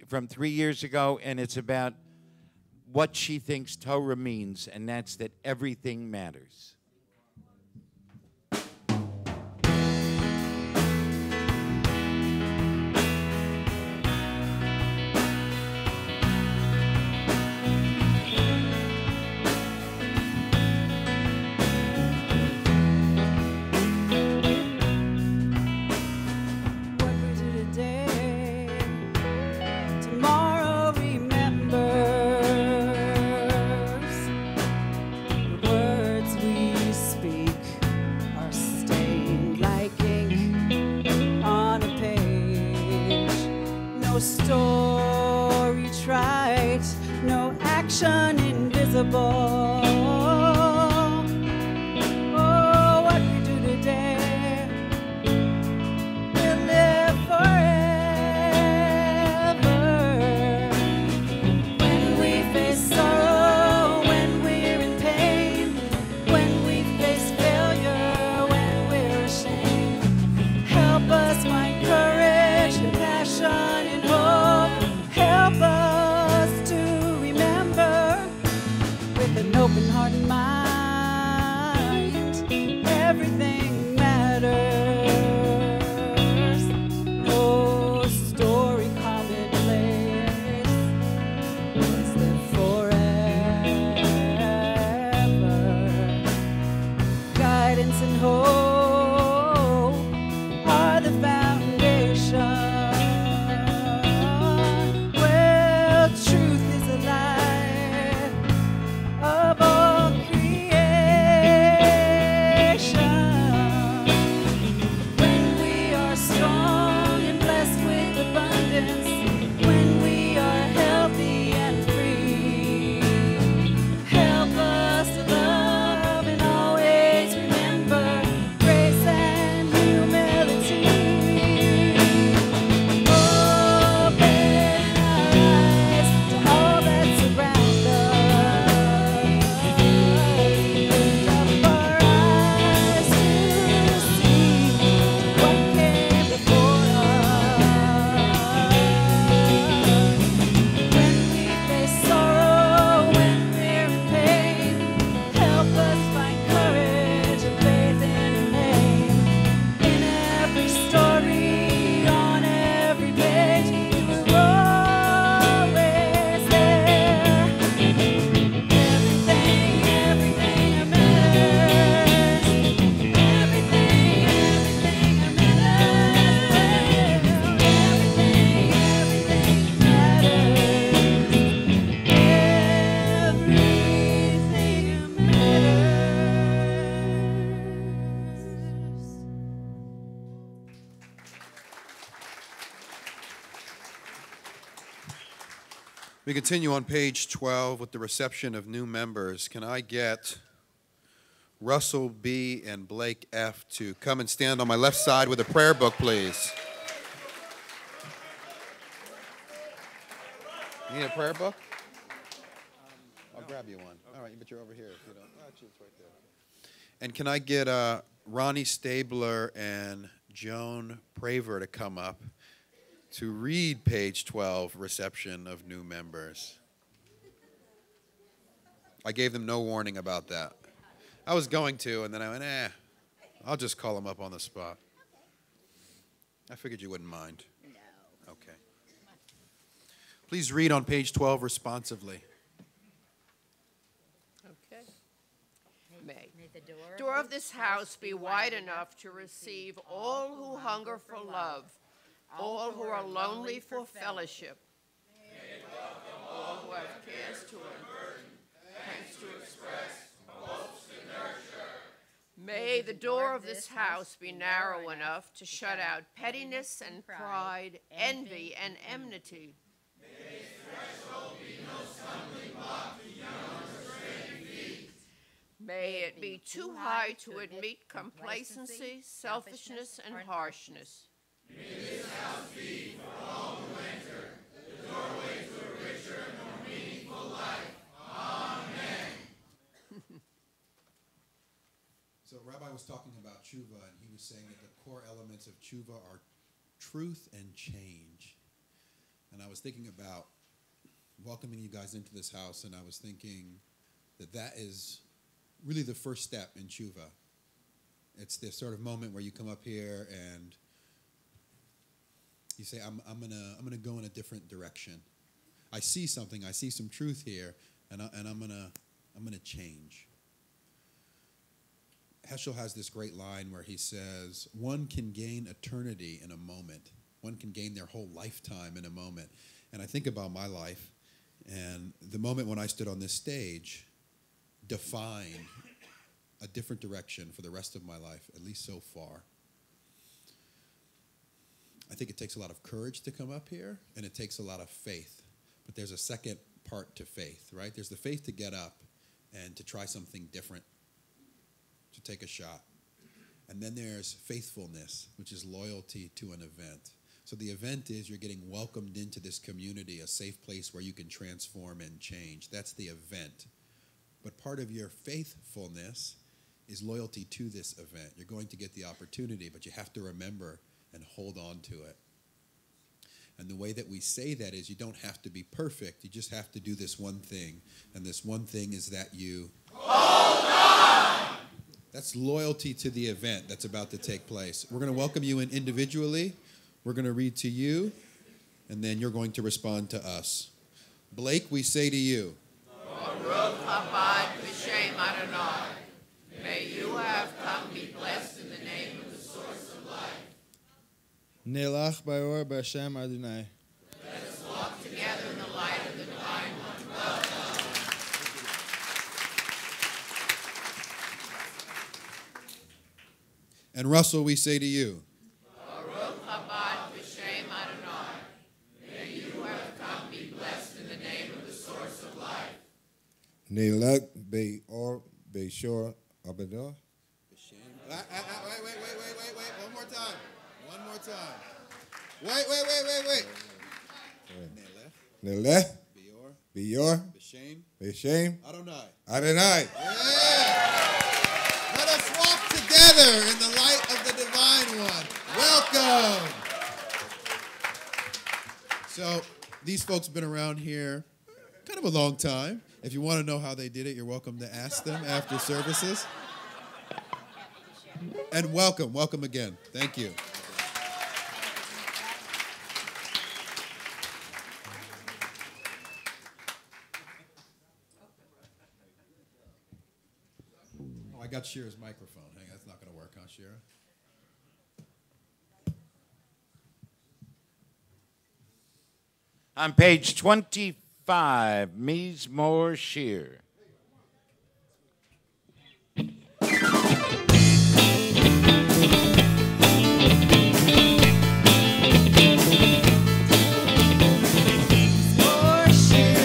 from 3 years ago, and it's about what she thinks Torah means, and that's that everything matters. Story trite, no action invisible. Oh, what we do today will live forever. When we face sorrow, when we're in pain, when we face failure, when we're ashamed, help us find courage and passion and hope. Help us to remember with an open heart. We continue on page 12 with the reception of new members. Can I get Russell B. and Blake F. to come and stand on my left side with a prayer book, please? You need a prayer book? I'll grab you one. All right, but you're over here. If you don't. Actually, it's right there. And can I get Ronnie Stabler and Joan Praver to come up to read page 12, reception of new members? I gave them no warning about that. I was going to, and then I went, I'll just call them up on the spot. I figured you wouldn't mind. No. Okay. Please read on page 12 responsively. Okay. May the door of this house be wide enough to receive all who hunger for love, all who are lonely for fellowship. May it welcome all who have cares to unburden, hands to express, hopes to nurture. May the door of this house be narrow enough to shut out pettiness and pride, envy and enmity. May its threshold be no stumbling block to young unrestrained feet. May it be too high to admit complacency, selfishness, and harshness. May this house be for all who enter, the doorway to a richer and more meaningful life. Amen. So Rabbi was talking about Chuva, and he was saying that the core elements of Chuva are truth and change. And I was thinking about welcoming you guys into this house, and I was thinking that that is really the first step in Chuva. It's this sort of moment where you come up here and you say, I'm gonna go in a different direction. I see something, I see some truth here, and I'm gonna change. Heschel has this great line where he says, one can gain eternity in a moment. One can gain their whole lifetime in a moment. And I think about my life, and the moment when I stood on this stage defined a different direction for the rest of my life, at least so far. I think it takes a lot of courage to come up here, and it takes a lot of faith. But there's a second part to faith, right? There's the faith to get up and to try something different, to take a shot. And then there's faithfulness, which is loyalty to an event. So the event is you're getting welcomed into this community, a safe place where you can transform and change. That's the event. But part of your faithfulness is loyalty to this event. You're going to get the opportunity, but you have to remember and hold on to it. And the way that we say that is you don't have to be perfect. You just have to do this one thing. And this one thing is that you hold on. That's loyalty to the event that's about to take place. We're going to welcome you in individually. We're going to read to you, and then you're going to respond to us. Blake, we say to you, Baruch haba b'shem Adonai. May you have come be blessed in the name of the source of life. Nelach b'or b'shem Adonai. Let us walk together in the light of the divine one. Welcome. and Russell, we say to you, Baruch haba b'shem Adonai. May you have come be blessed in the name of the source of life. Nelach b'or b'shor Abadah. Wait. One more time. Wait. Nelech. Bior. B'shem. Adonai. Yeah. Let us walk together in the light of the divine one. Welcome. So these folks have been around here kind of a long time. If you want to know how they did it, you're welcome to ask them after services. And welcome again. Thank you. Oh, I got Shira's microphone. Hang on, that's not going to work, huh, Shira? On page 25, Mizmor Shir. More shit.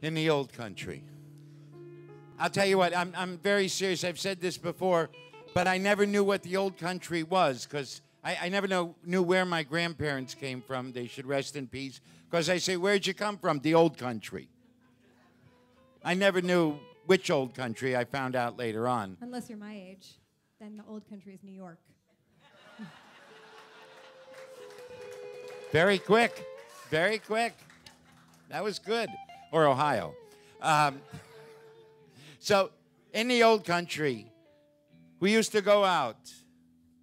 in the old country. I'll tell you what, I'm very serious. I've said this before, but I never knew what the old country was because I never knew where my grandparents came from. They should rest in peace. Because I say, where'd you come from? The old country. I never knew which old country. I found out later on. Unless you're my age, then the old country is New York. Very quick. Very quick. That was good. Or Ohio. So in the old country, we used to go out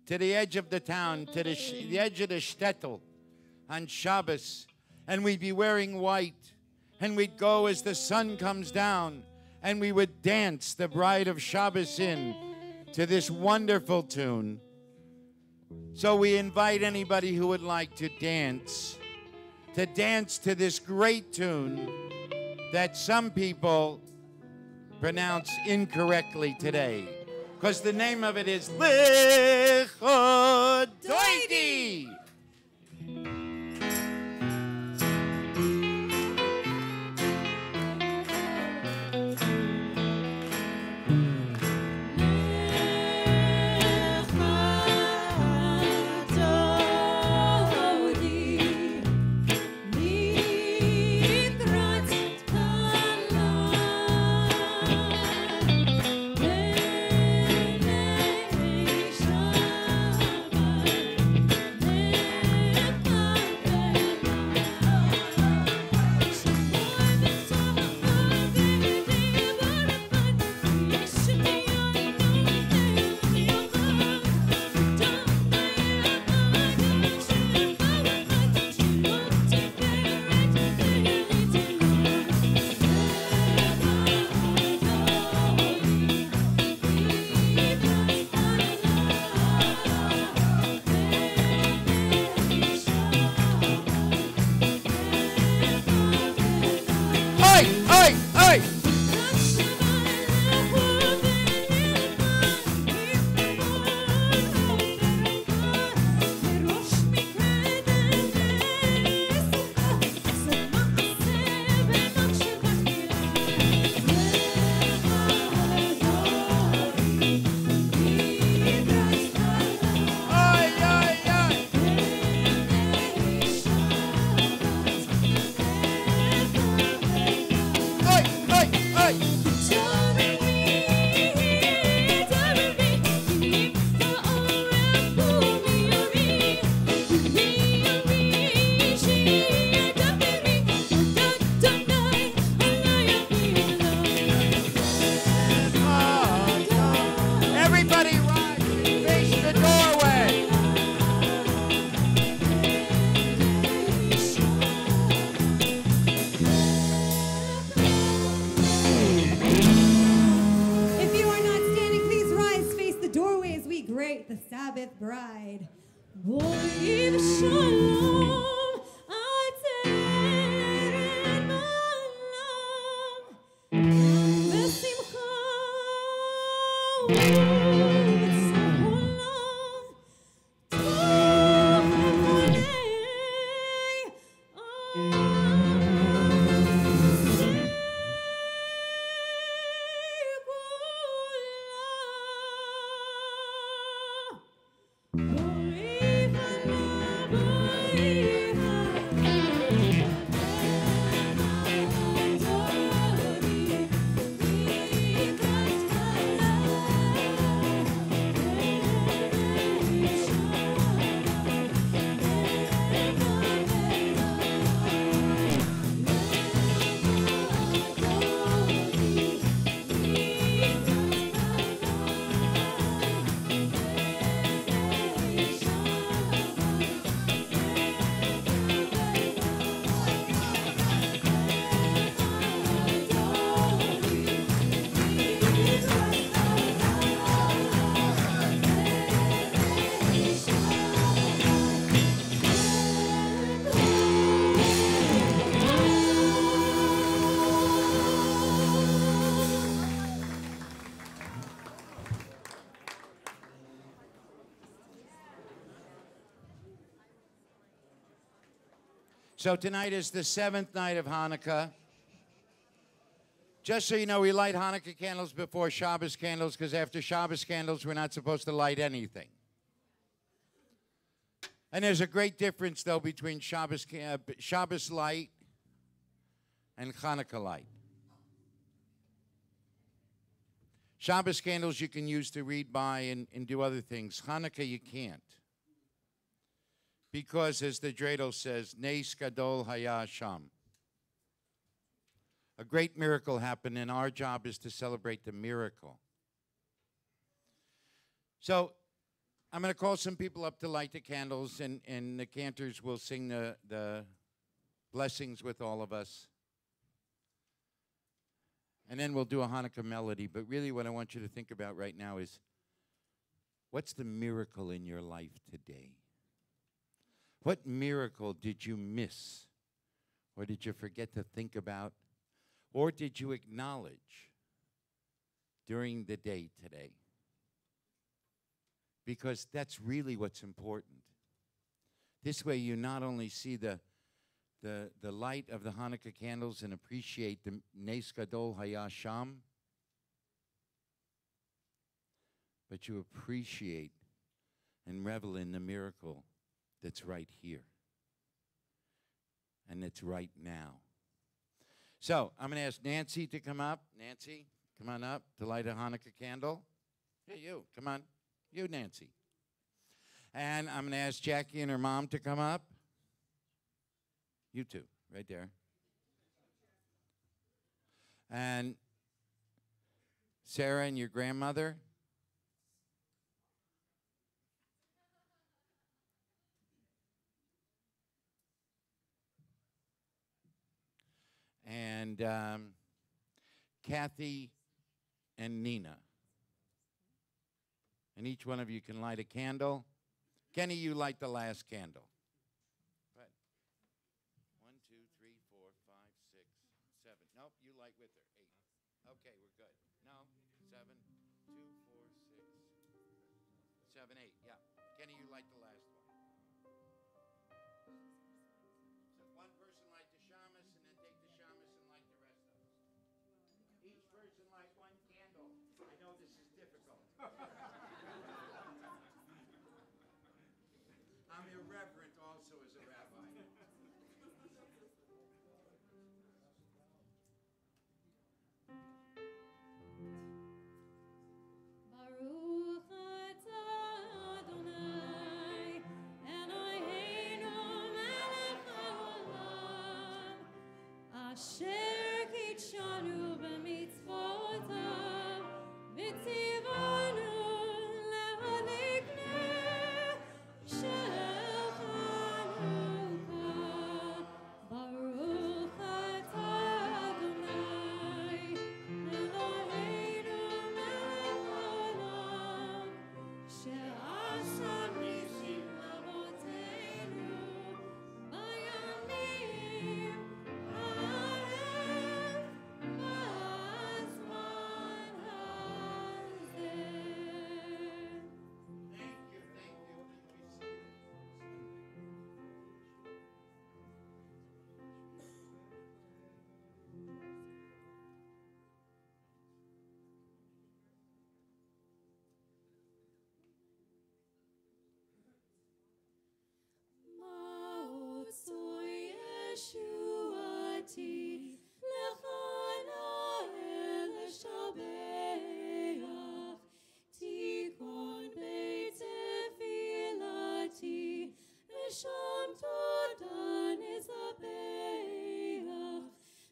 to the edge of the town, to the edge of the shtetl on Shabbos, and we'd be wearing white, and we'd go as the sun comes down, and we would dance the Bride of Shabbos in to this wonderful tune. So we invite anybody who would like to dance to this great tune that some people pronounce incorrectly today. Because the name of it is Lichot Doidi. the Sabbath bride. Beit Shalom, So tonight is the 7th night of Hanukkah. Just so you know, we light Hanukkah candles before Shabbos candles, because after Shabbos candles, we're not supposed to light anything. And there's a great difference, though, between Shabbos light and Hanukkah light. Shabbos candles you can use to read by and do other things. Hanukkah you can't. Because, as the dreidel says, Nes Gadol Haya Sham. A great miracle happened, and our job is to celebrate the miracle. So, I'm going to call some people up to light the candles, and the cantors will sing the blessings with all of us. And then we'll do a Hanukkah melody. But really what I want you to think about right now is, what's the miracle in your life today? What miracle did you miss? Or did you forget to think about? Or did you acknowledge during the day today? Because that's really what's important. This way you not only see the light of the Hanukkah candles and appreciate the Nes Gadol Haya Sham, but you appreciate and revel in the miracle that's right here. And it's right now. So I'm going to ask Nancy to come up. Nancy, come on up to light a Hanukkah candle. Hey, you, come on. You, Nancy. And I'm going to ask Jackie and her mom to come up. You two, right there. And Sarah and your grandmother. And Kathy and Nina. And each one of you can light a candle. Kenny, you light the last candle. Right. 1, 2, 3, 4, 5, 6, 7. Nope, you light with her. 8. Okay, we're good. No, 7, 2, 4, 6, 7, 8. Yeah. Kenny, you light the last one. So one person light the shamas, and then take the shamas and light the rest of us. Each person light one candle. I know this is difficult. I'm irreverent also as a rabbi. Baruch atah Adonai, Eloheinu melech haolam, asher kitshanu b'mitzvotav, v'tzivanu lehadik neh shel Chanukah. Baruch atah Adonai, Eloheinu melech haolam, she'asa nisim lavotenu bayamim ha'em b'azman hazeh. Thank you, thank you. Ma'otzoi Yeshuati, lechana el shabeach, tikon beit tefilati, v'sham todan ezabeach,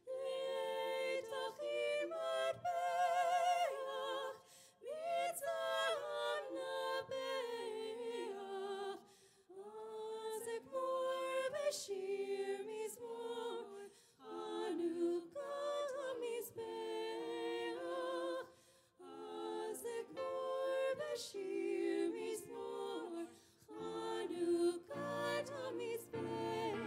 le'etachim atbeach, mitzam nabeach, azekmor v'shir mizmor, Hanukkah hamizbeach, azekmor v'shir mizmor, Hanukkah hamizbeach.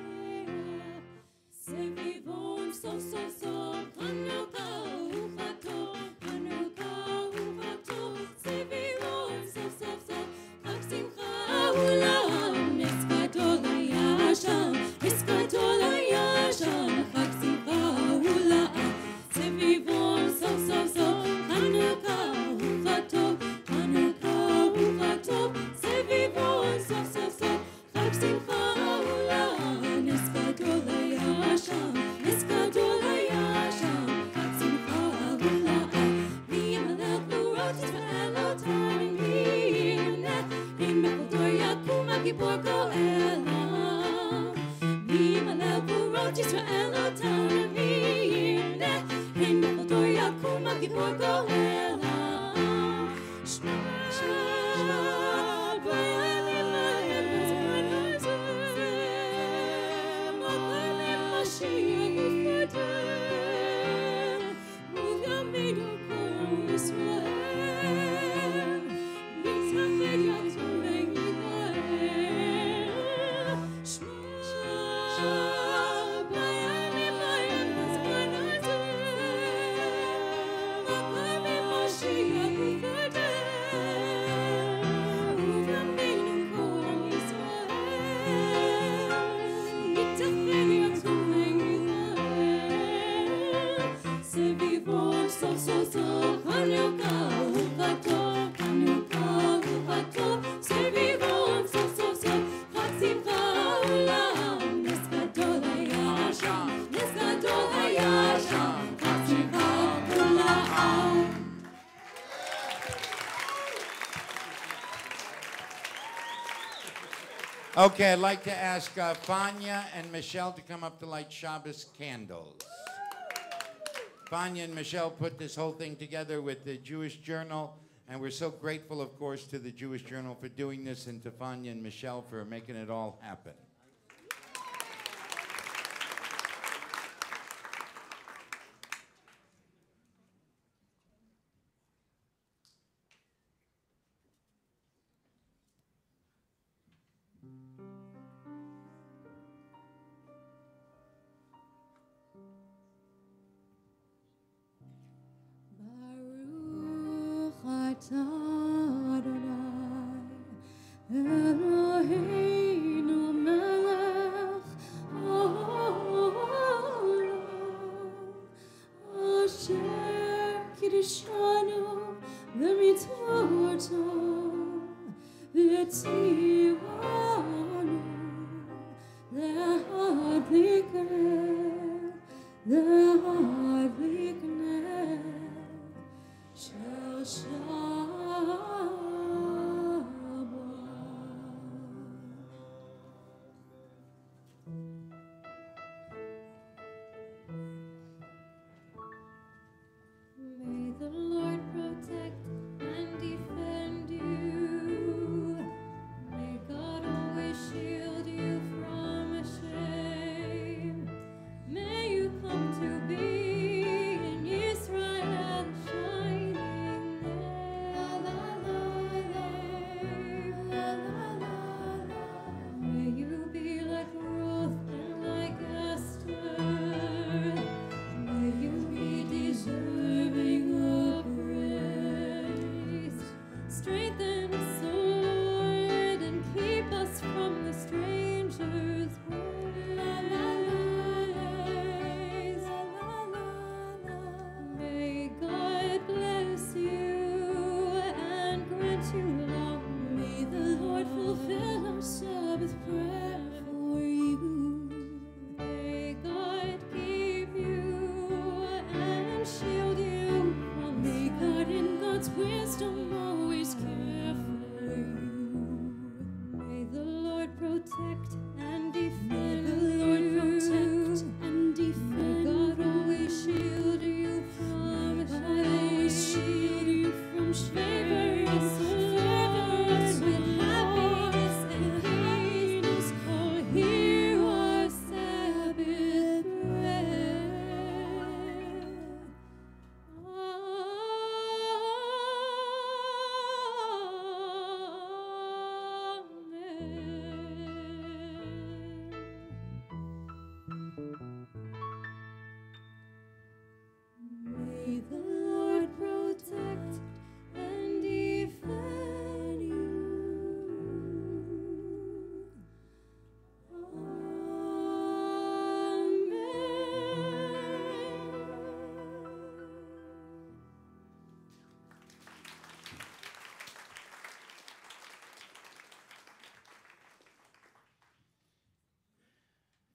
Sevivon sof sof sof, Hanukkah uchato, Hanukkah uchato. Sevivon sof sof sof, Chag simcha u'lam, nes gadol haya sham, nes gadol haya sham, Chag simcha u'lam. Sevivon Okay, I'd like to ask Fanya and Michelle to come up to light Shabbos candles. Fanya and Michelle put this whole thing together with the Jewish Journal, and we're so grateful, of course, to the Jewish Journal for doing this and to Fanya and Michelle for making it all happen.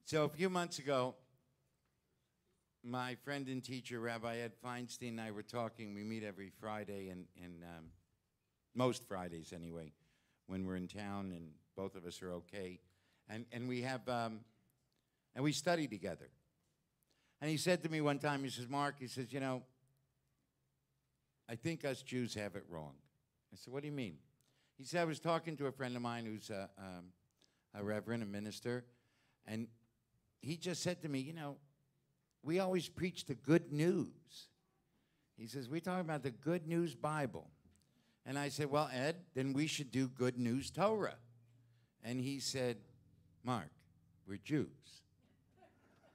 So a few months ago, my friend and teacher, Rabbi Ed Feinstein, and I were talking. We meet every Friday, and most Fridays anyway, when we're in town and both of us are okay. And we have, and we study together. And he said to me one time, he says, Mark, he says, you know, I think us Jews have it wrong. I said, what do you mean? He said, I was talking to a friend of mine who's a reverend, a minister, and he just said to me, you know, we always preach the good news. He says, we're talking about the good news Bible. And I said, well, Ed, then we should do good news Torah. And he said, Mark, we're Jews.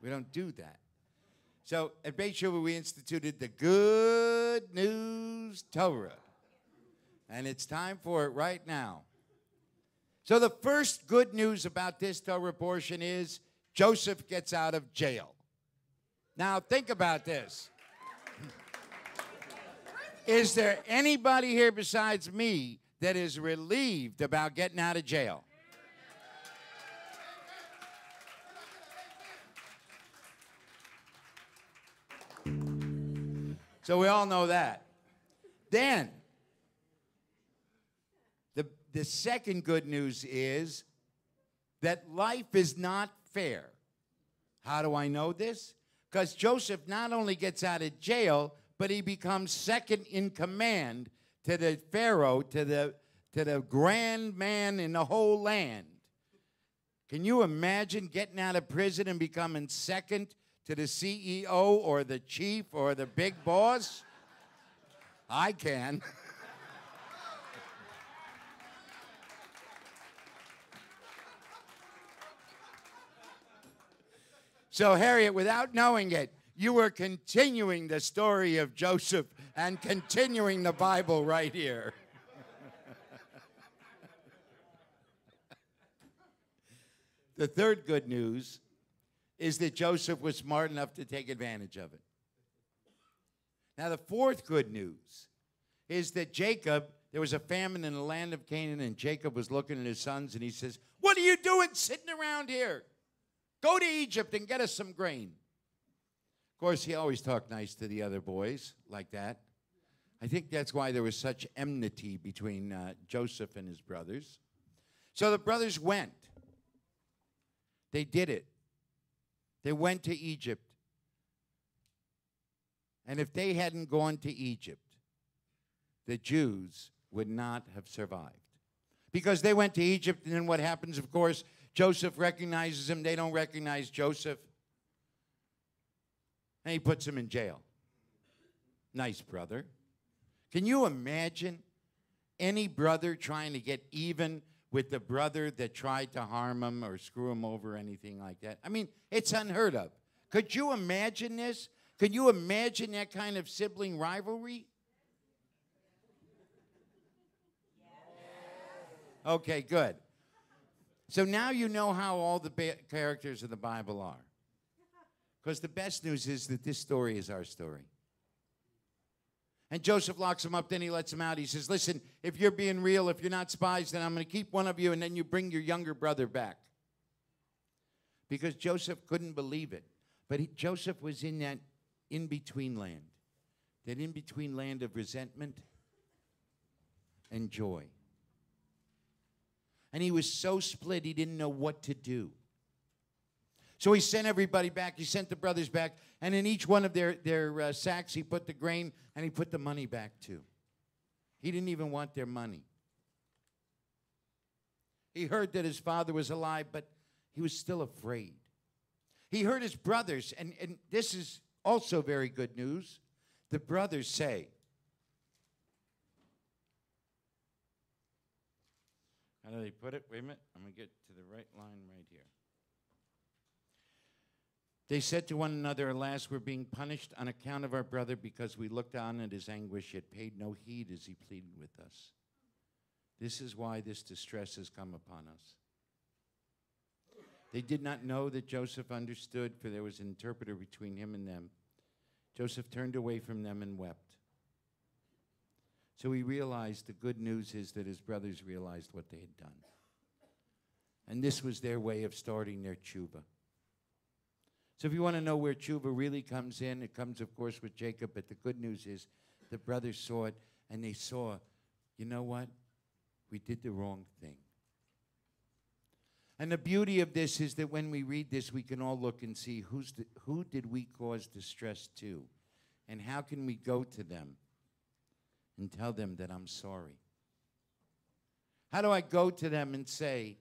We don't do that. So at Beit T'Shuvah, we instituted the good news Torah. And it's time for it right now. So the first good news about this Torah portion is Joseph gets out of jail. Now, think about this. Is there anybody here besides me that is relieved about getting out of jail? So we all know that. Then, the second good news is that life is not fair. How do I know this? Because Joseph not only gets out of jail, but he becomes second in command to the Pharaoh, to the grand man in the whole land. Can you imagine getting out of prison and becoming second to the CEO or the chief or the big boss? I can. So, Harriet, without knowing it, you were continuing the story of Joseph and continuing the Bible right here. The third good news is that Joseph was smart enough to take advantage of it. Now, the fourth good news is that Jacob, there was a famine in the land of Canaan, and Jacob was looking at his sons, and he says, "What are you doing sitting around here? Go to Egypt and get us some grain." Of course, he always talked nice to the other boys like that. I think that's why there was such enmity between Joseph and his brothers. So the brothers went. They did it. They went to Egypt. And if they hadn't gone to Egypt, the Jews would not have survived. Because they went to Egypt, and then what happens, of course, Joseph recognizes them. They don't recognize Joseph. And he puts them in jail. Nice brother. Can you imagine any brother trying to get even with the brother that tried to harm him or screw him over or anything like that? I mean, it's unheard of. Could you imagine this? Could you imagine that kind of sibling rivalry? Okay, good. So now you know how all the characters of the Bible are. Because the best news is that this story is our story. And Joseph locks him up, then he lets him out. He says, "Listen, if you're being real, if you're not spies, then I'm going to keep one of you, and then you bring your younger brother back." Because Joseph couldn't believe it. But Joseph was in that in-between land. That in-between land of resentment and joy. And he was so split, he didn't know what to do. So he sent everybody back. He sent the brothers back. And in each one of their sacks, he put the grain and he put the money back too. He didn't even want their money. He heard that his father was alive, but he was still afraid. He heard his brothers, and this is also very good news. The brothers say, how do they put it? Wait a minute. I'm going to get to the right line right here. They said to one another, "Alas, we're being punished on account of our brother because we looked on at his anguish, yet paid no heed as he pleaded with us. This is why this distress has come upon us." They did not know that Joseph understood, for there was an interpreter between him and them. Joseph turned away from them and wept. So he realized the good news is that his brothers realized what they had done. And this was their way of starting their Chuva. So if you want to know where Chuva really comes in, it comes, of course, with Jacob. But the good news is the brothers saw it, and they saw, you know what? We did the wrong thing. And the beauty of this is that when we read this, we can all look and see who did we cause distress to, and how can we go to them and tell them that I'm sorry? How do I go to them and say,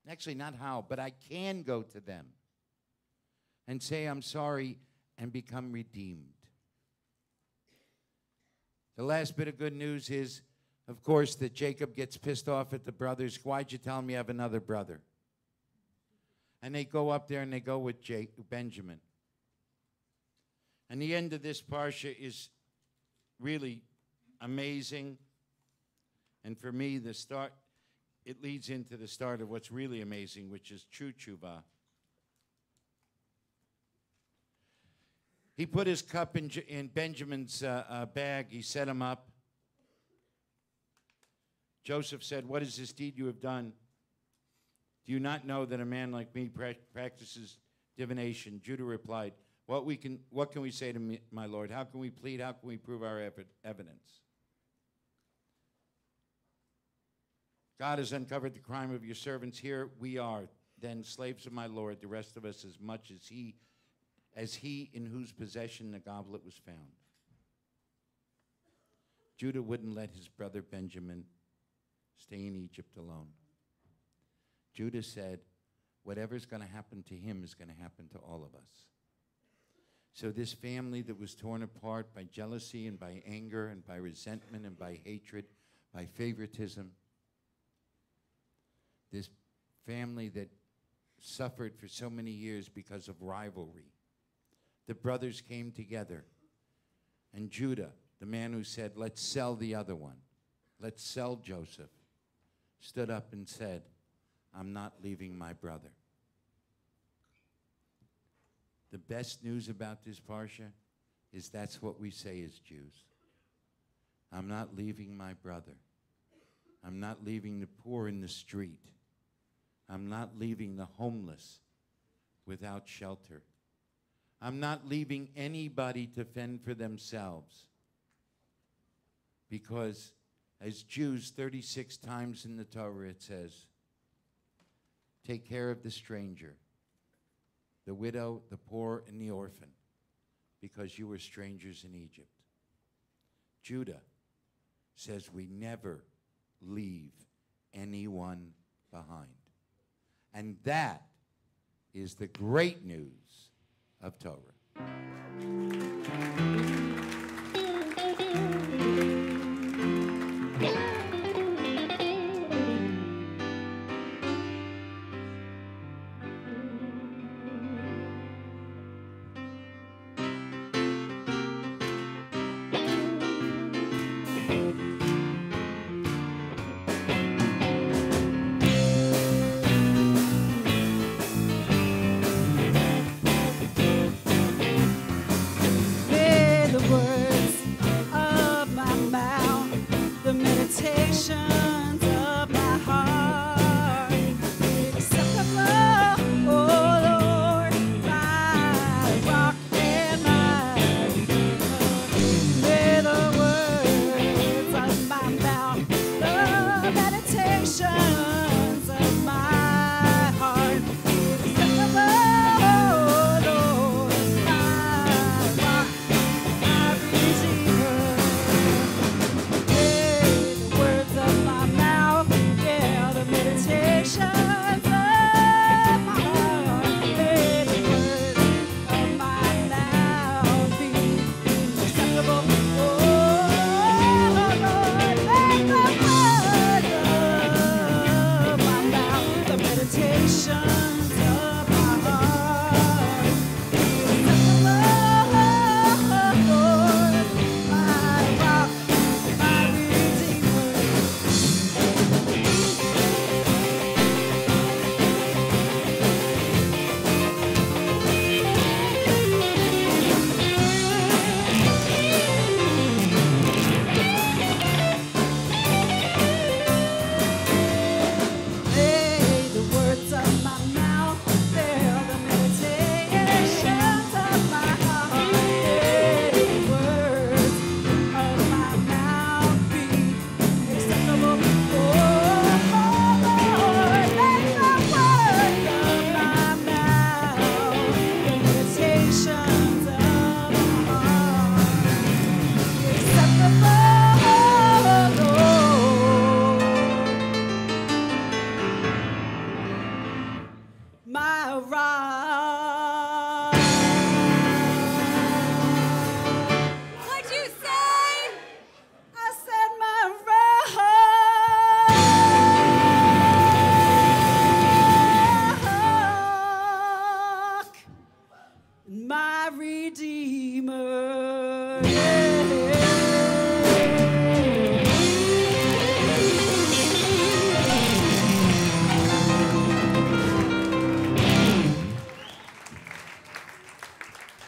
actually not how, but I can go to them and say I'm sorry and become redeemed? The last bit of good news is, of course, that Jacob gets pissed off at the brothers. "Why'd you tell me you have another brother?" And they go up there and they go with Benjamin. And the end of this parsha is really amazing. And for me, it leads into the start of what's really amazing, which is true Chuva. He put his cup in Benjamin's bag. He set him up. Joseph said, "What is this deed you have done? Do you not know that a man like me practices divination?" Judah replied, what can we say to me, my Lord? How can we plead? How can we prove our evidence? God has uncovered the crime of your servants. Here we are, then slaves of my Lord, the rest of us, as much as he in whose possession the goblet was found. Judah wouldn't let his brother Benjamin stay in Egypt alone. Judah said, whatever's going to happen to him is going to happen to all of us. So this family that was torn apart by jealousy and by anger and by resentment and by hatred, by favoritism, this family that suffered for so many years because of rivalry, the brothers came together. And Judah, the man who said, let's sell the other one, let's sell Joseph, stood up and said, I'm not leaving my brother. The best news about this parsha is that's what we say as Jews. I'm not leaving my brother. I'm not leaving the poor in the street. I'm not leaving the homeless without shelter. I'm not leaving anybody to fend for themselves. Because as Jews, 36 times in the Torah it says, take care of the stranger, the widow, the poor, and the orphan, because you were strangers in Egypt. Judah says we never leave anyone behind. And that is the great news of Torah.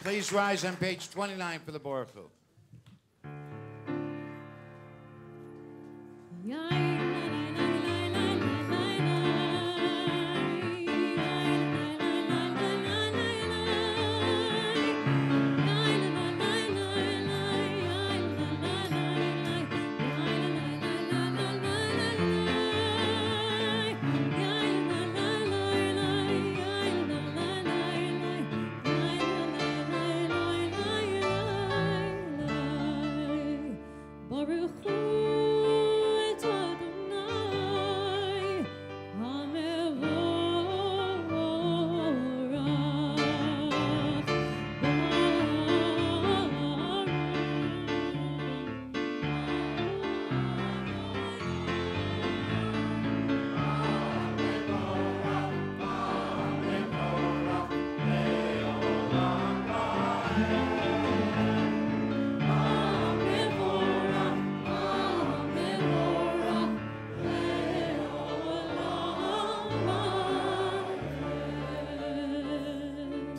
Please rise on page 29 for the Baruch Hu.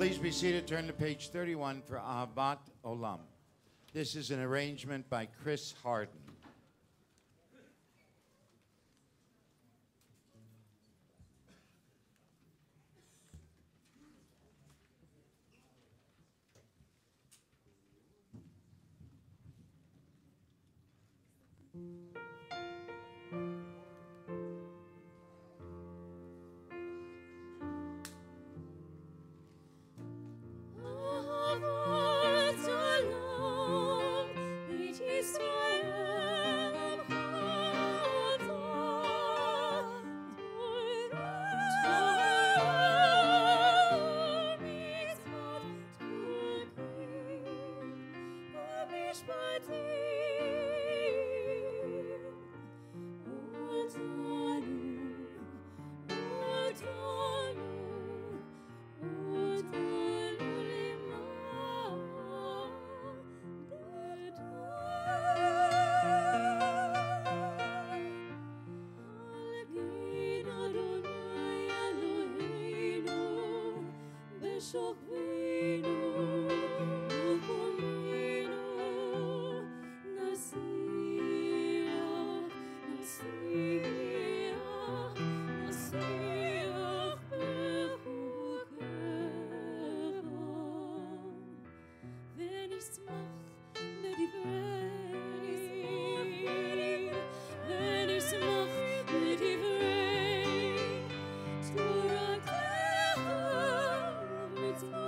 Please be seated. Turn to page 31 for Ahavat Olam. This is an arrangement by Chris Harden. Ahavat Olam, Beit Yisrael, Torah, mitzvot,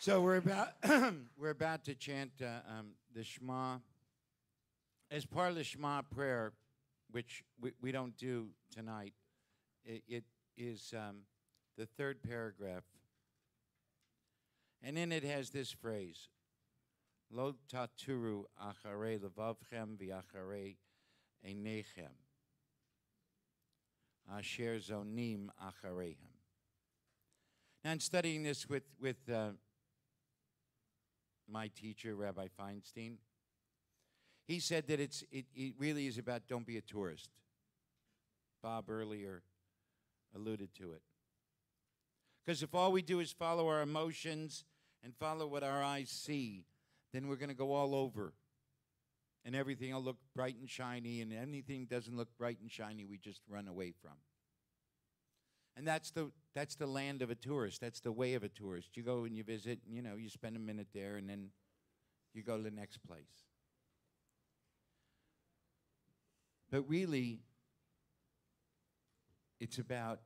So we're about to chant the Shma. As part of the Shma prayer, which we don't do tonight, it is the third paragraph. And in it has this phrase, Lo taturu acharei levavchem v'acharei einechem, asher zonim achareihem. Now, in studying this with my teacher, Rabbi Feinstein, he said that it really is about don't be a tourist. Bob earlier alluded to it. Because if all we do is follow our emotions and follow what our eyes see, then we're going to go all over. And everything will look bright and shiny, and anything doesn't look bright and shiny, we just run away from. And that's the land of a tourist. That's the way of a tourist. You go and you visit, and, you spend a minute there, and then you go to the next place. But really, it's about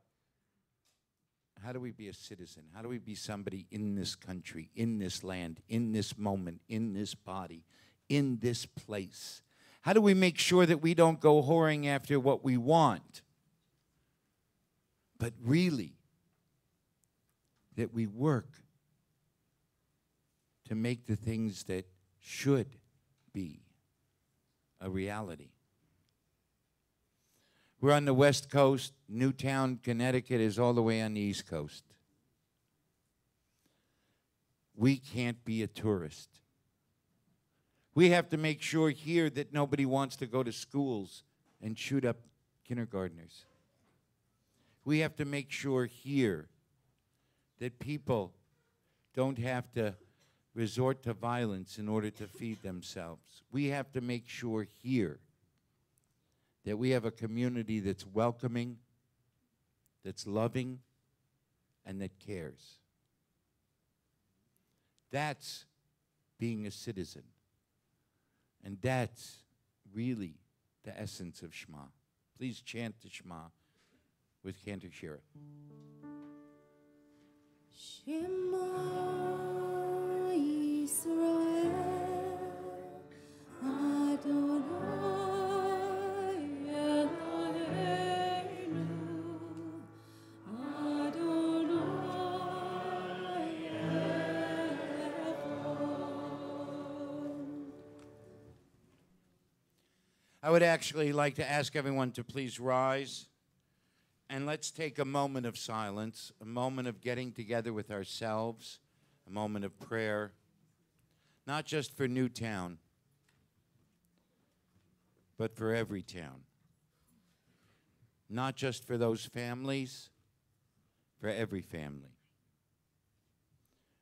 how do we be a citizen? How do we be somebody in this country, in this land, in this moment, in this body, in this place? How do we make sure that we don't go whoring after what we want, but really that we work to make the things that should be a reality. We're on the West Coast. Newtown, Connecticut is all the way on the East Coast. We can't be a tourist. We have to make sure here that nobody wants to go to schools and shoot up kindergartners. We have to make sure here that people don't have to resort to violence in order to feed themselves. We have to make sure here that we have a community that's welcoming, that's loving, and that cares. That's being a citizen. And that's really the essence of Shma. Please chant the Shma with Cantor Shira. Shema Yisrael Adonai Eloheinu Adonai Echad. I would actually like to ask everyone to please rise. And let's take a moment of silence, a moment of getting together with ourselves, a moment of prayer, not just for Newtown, but for every town. Not just for those families, for every family.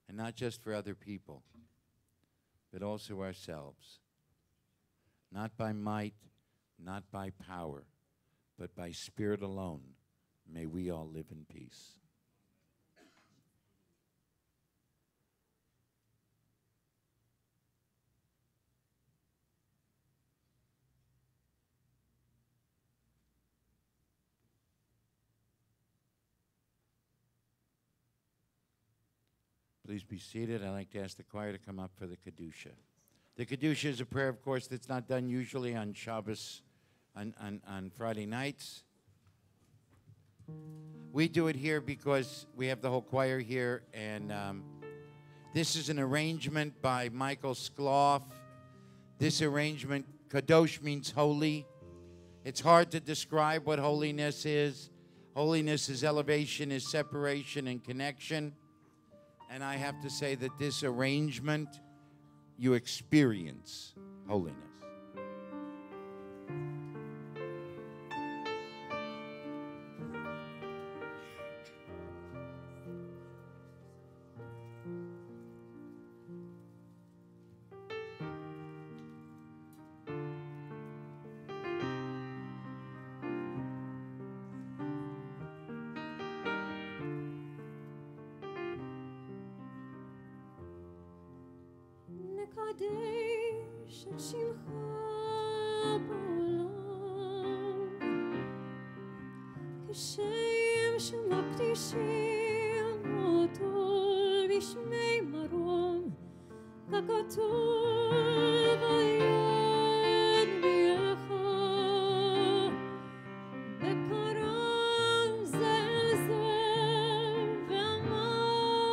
And not just for other people, but also ourselves. Not by might, not by power, but by Spirit alone. May we all live in peace. Please be seated. I'd like to ask the choir to come up for the Kiddush. The Kiddush is a prayer, of course, that's not done usually on Shabbos, on Friday nights. We do it here because we have the whole choir here, and this is an arrangement by Michael Skloff. This arrangement, Kadosh means holy. It's hard to describe what holiness is. Holiness is elevation, is separation and connection. And I have to say that this arrangement, you experience holiness. Kadosh and Shalom Kashem Shemakdishim Otol Vishmei Marom Kakatol Vayad V'yecha Bekaram Zelzel V'amar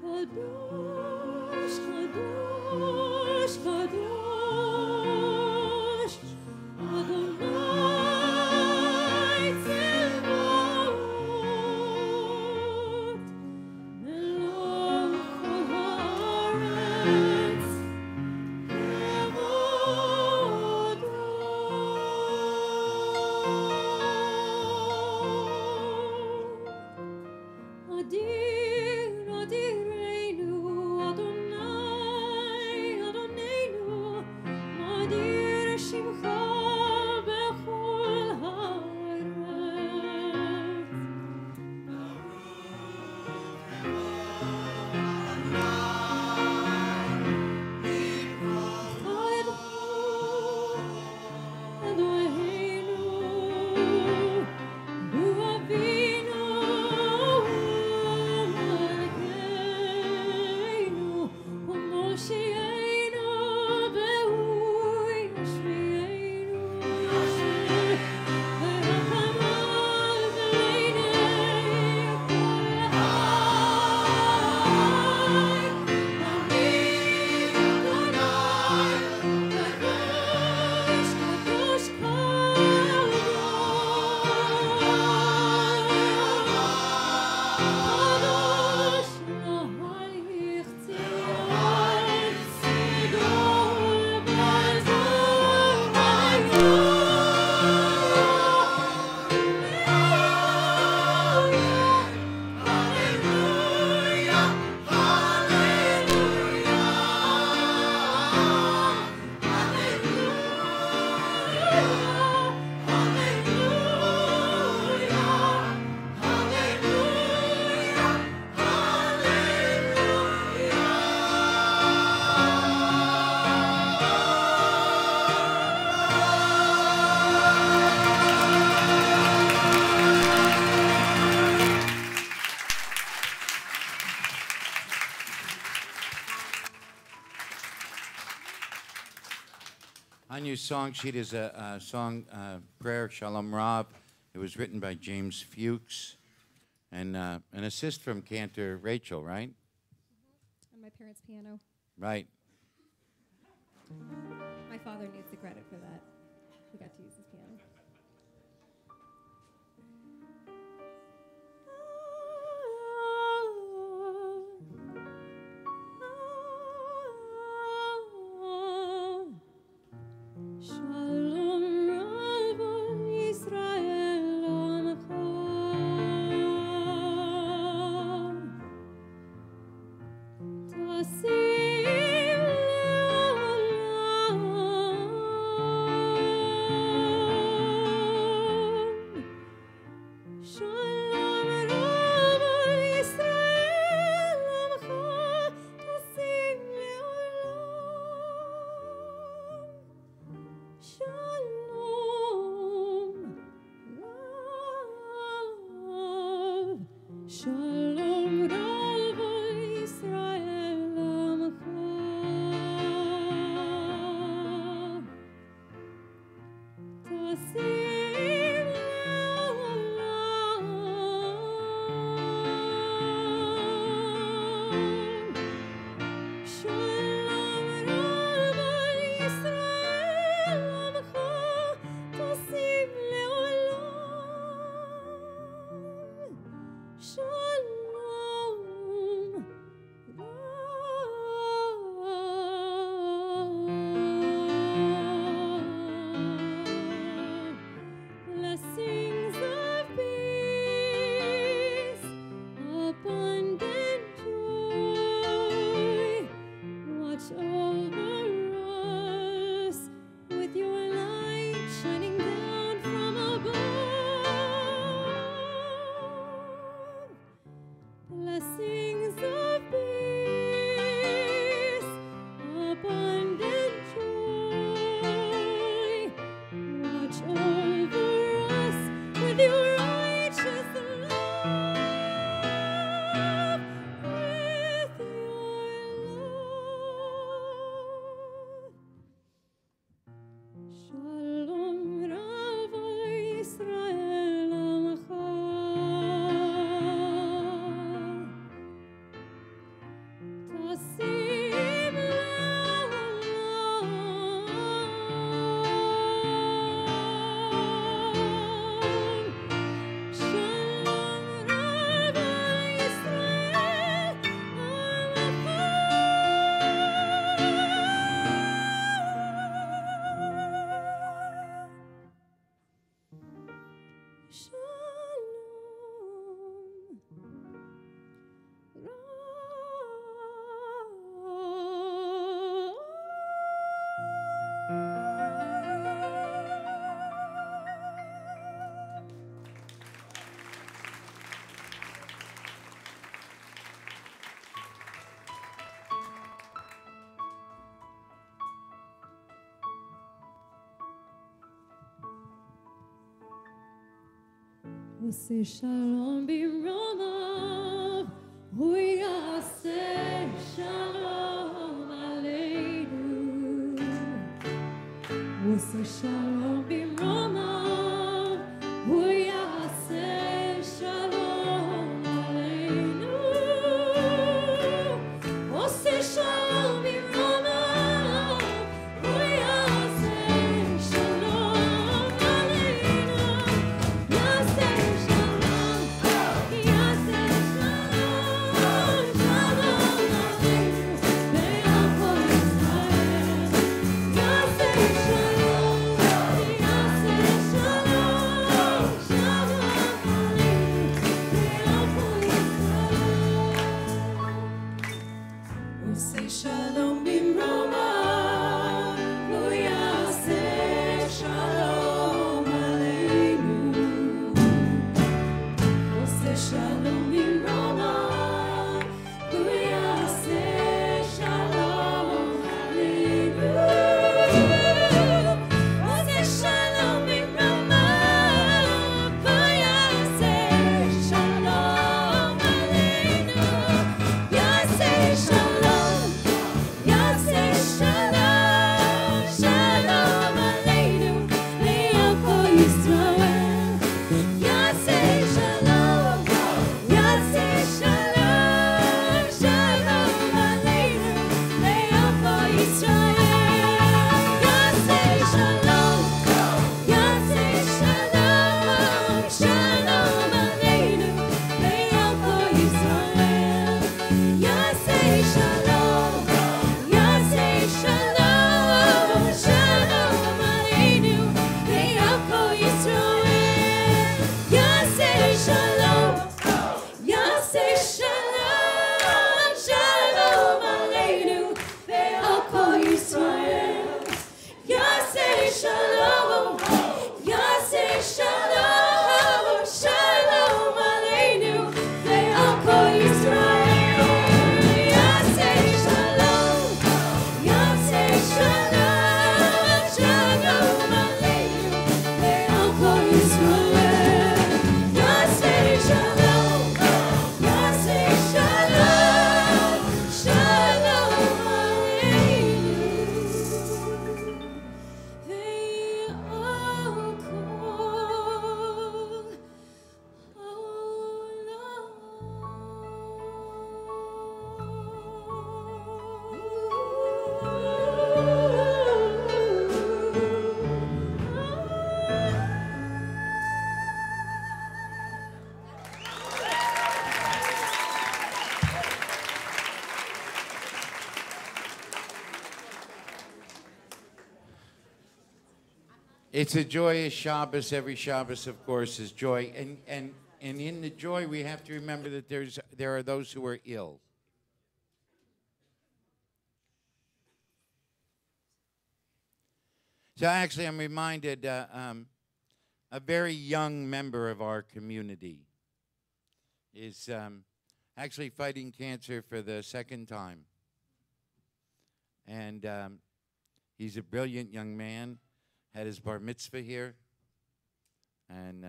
Kadosh Kadosh Kadosh Adonai Tzevot Melech song sheet is a song, Prayer, Shalom Rav. It was written by James Fuchs. And an assist from Cantor Rachel, right? On my parents' piano. Right. My father needs the credit for that. We got to use his piano. Say shalom b'romav, hu yaseh shalom aleinu. Say shalom b'romav, hu yaseh shalom aleinu. Say shalom b'romav, hu yaseh shalom aleinu. Shalom, It's a joyous Shabbos. Every Shabbos, of course, is joy. And in the joy, we have to remember that there are those who are ill. So actually, I'm reminded a very young member of our community is actually fighting cancer for the second time. And he's a brilliant young man, had his bar mitzvah here, and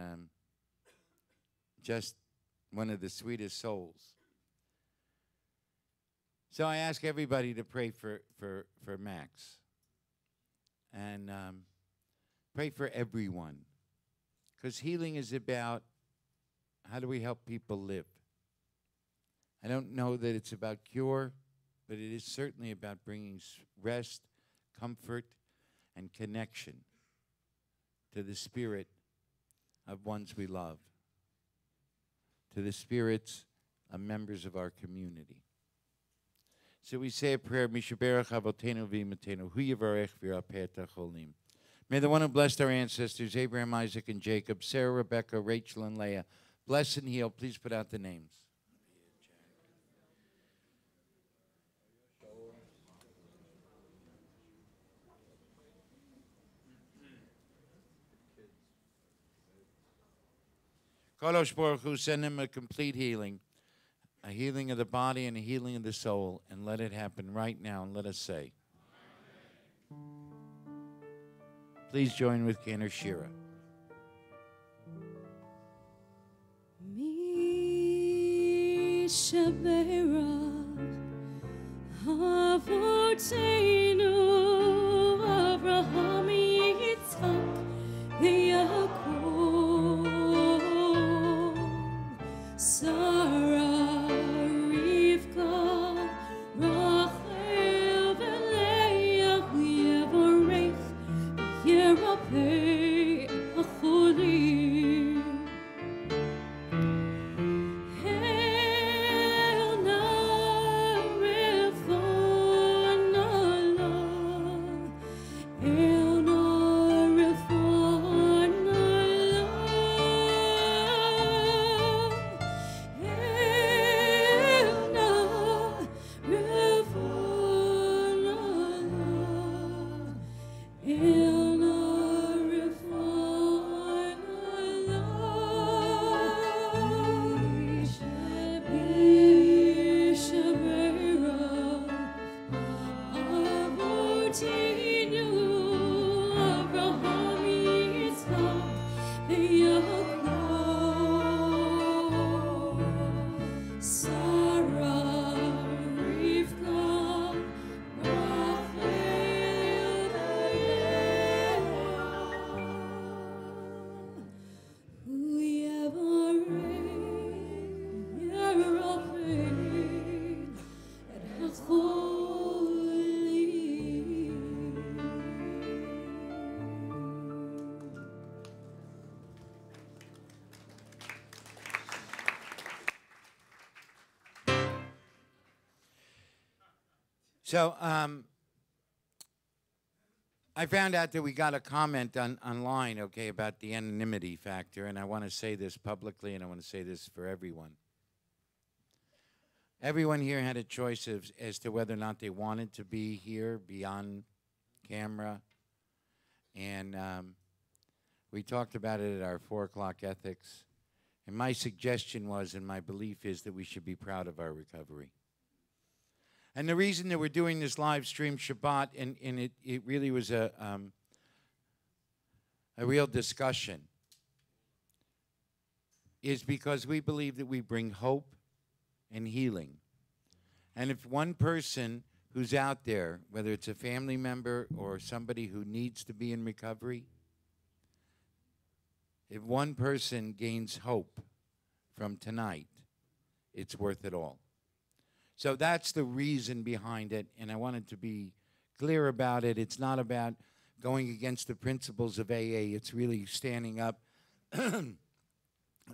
just one of the sweetest souls. So I ask everybody to pray for Max. And pray for everyone. Because healing is about how do we help people live. I don't know that it's about cure, but it is certainly about bringing rest, comfort, and connection to the spirit of ones we love, to the spirits of members of our community. So we say a prayer, Mishaberach Avotenu V'Imatenu, Hu Yivarech V'Yirapeh Cholim. May the one who blessed our ancestors, Abraham, Isaac, and Jacob, Sarah, Rebecca, Rachel, and Leah, bless and heal. Please put out the names. Kadosh Baruch Hu, send him a complete healing. A healing of the body and a healing of the soul, and let it happen right now, and let us say. Please join with Cantor Shira. Mishaberach Avotenu Avraham Yitzchak Yaakov Sarah So I found out that we got a comment online, okay, about the anonymity factor, and I want to say this publicly, and I want to say this for everyone. Everyone here had a choice as to whether or not they wanted to be here, be on camera, and we talked about it at our 4 o'clock ethics, and my suggestion was, and my belief is, that we should be proud of our recovery. And the reason that we're doing this live stream Shabbat, and it really was a real discussion, is because we believe that we bring hope and healing. And if one person who's out there, whether it's a family member or somebody who needs to be in recovery, if one person gains hope from tonight, it's worth it all. So that's the reason behind it, and I wanted to be clear about it. It's not about going against the principles of AA. It's really standing up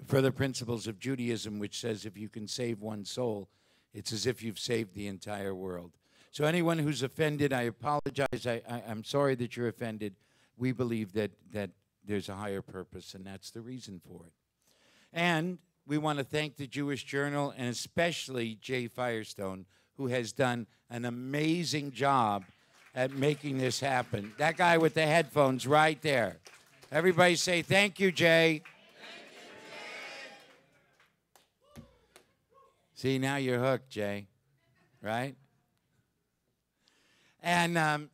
for the principles of Judaism, which says if you can save one soul, it's as if you've saved the entire world. So anyone who's offended, I apologize. I'm sorry that you're offended, we believe that there's a higher purpose, and that's the reason for it. And we want to thank the Jewish Journal, and especially Jay Firestone, who has done an amazing job at making this happen. That guy with the headphones right there. Everybody say, thank you, Jay. See, now you're hooked, Jay, right? And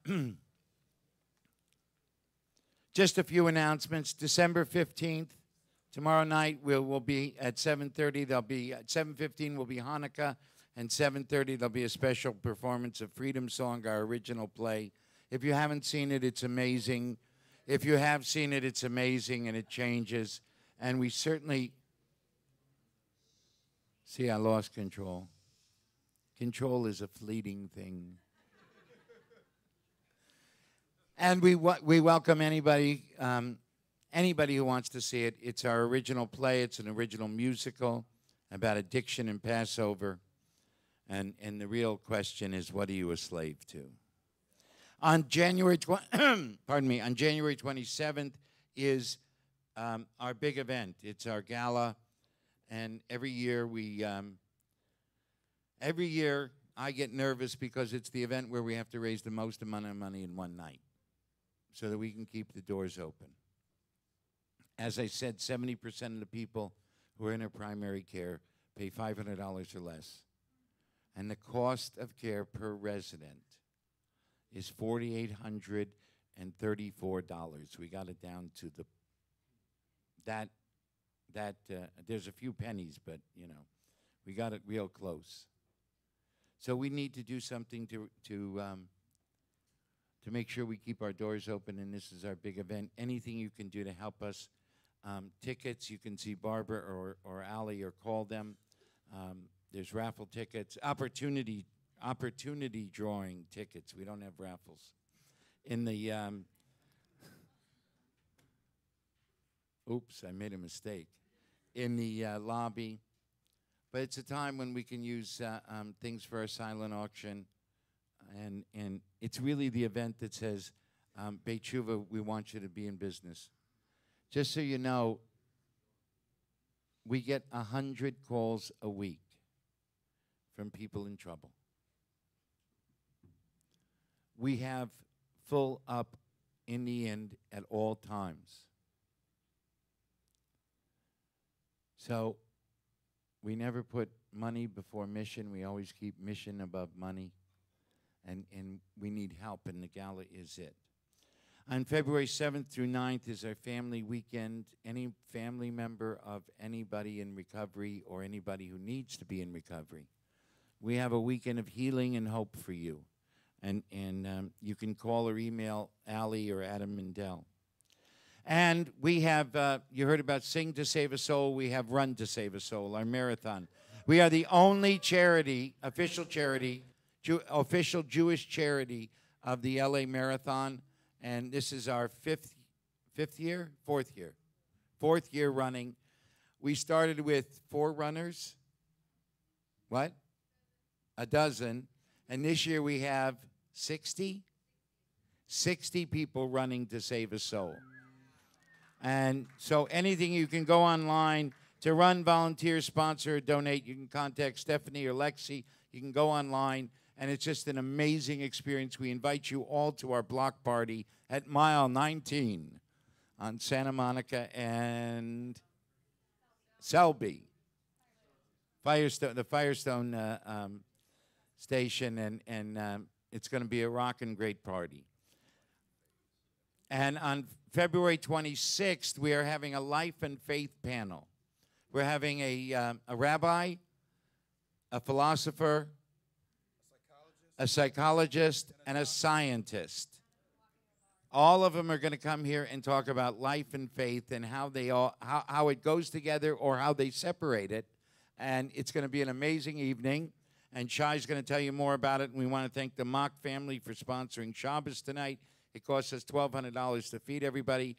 just a few announcements. December 15th, tomorrow night, we'll be at 7:30. There'll be at 7:15 will be Hanukkah, and 7:30 there'll be a special performance of Freedom Song, our original play. If you haven't seen it, it's amazing. If you have seen it, it's amazing, and it changes. And we certainly... See, I lost control. Control is a fleeting thing. And we welcome anybody who wants to see it. It's our original play. It's an original musical about addiction and Passover. And the real question is, what are you a slave to? On January 27th is our big event. It's our gala. And every year I get nervous because it's the event where we have to raise the most amount of money in one night so that we can keep the doors open. As I said, 70% of the people who are in our primary care pay $500 or less. And the cost of care per resident is $4,834. We got it down to there's a few pennies, but, we got it real close. So we need to do something to make sure we keep our doors open, and this is our big event. Anything you can do to help us. Tickets, you can see Barbara or Allie or call them. There's raffle tickets, opportunity drawing tickets. We don't have raffles. In the, oops, I made a mistake. In the lobby. But it's a time when we can use things for our silent auction. And it's really the event that says, Beit T'Shuvah, we want you to be in business. Just so you know, we get 100 calls a week from people in trouble. We have full up in the end at all times. So we never put money before mission. We always keep mission above money. And we need help, and the gala is it. On February 7th through 9th is our family weekend. Any family member of anybody in recovery or anybody who needs to be in recovery, we have a weekend of healing and hope for you. And you can call or email Allie or Adam Mindell. And we have, you heard about Sing to Save a Soul. We have Run to Save a Soul, our marathon. We are the only charity, official Jewish charity of the LA Marathon. And this is our fourth year running. We started with 4 runners. What? A dozen. And this year we have 60 people running to save a soul. And so anything you can go online to run, volunteer, sponsor, or donate. You can contact Stephanie or Lexi. You can go online, and it's just an amazing experience. We invite you all to our block party at mile 19 on Santa Monica and Selby. The Firestone station, and it's going to be a rockin' great party. And on February 26th, we are having a life and faith panel. We're having a rabbi, a philosopher, a psychologist, and a scientist. All of them are going to come here and talk about life and faith and how it goes together or how they separate it. And it's going to be an amazing evening. And Shai's going to tell you more about it. And we want to thank the Mock family for sponsoring Shabbos tonight. It costs us $1,200 to feed everybody.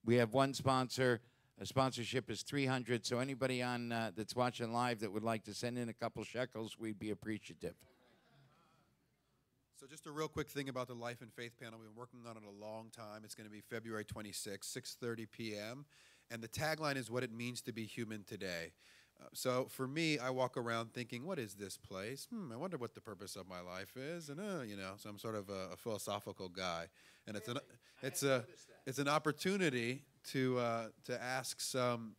We have one sponsor. A sponsorship is $300. So anybody on that's watching live that would like to send in a couple shekels, we'd be appreciative. So just a real quick thing about the Life and Faith panel. We've been working on it a long time. It's going to be February 26th, 6:30 p.m. And the tagline is what it means to be human today. So for me, I walk around thinking, what is this place? I wonder what the purpose of my life is. And, so I'm sort of a philosophical guy. And it's an opportunity to ask some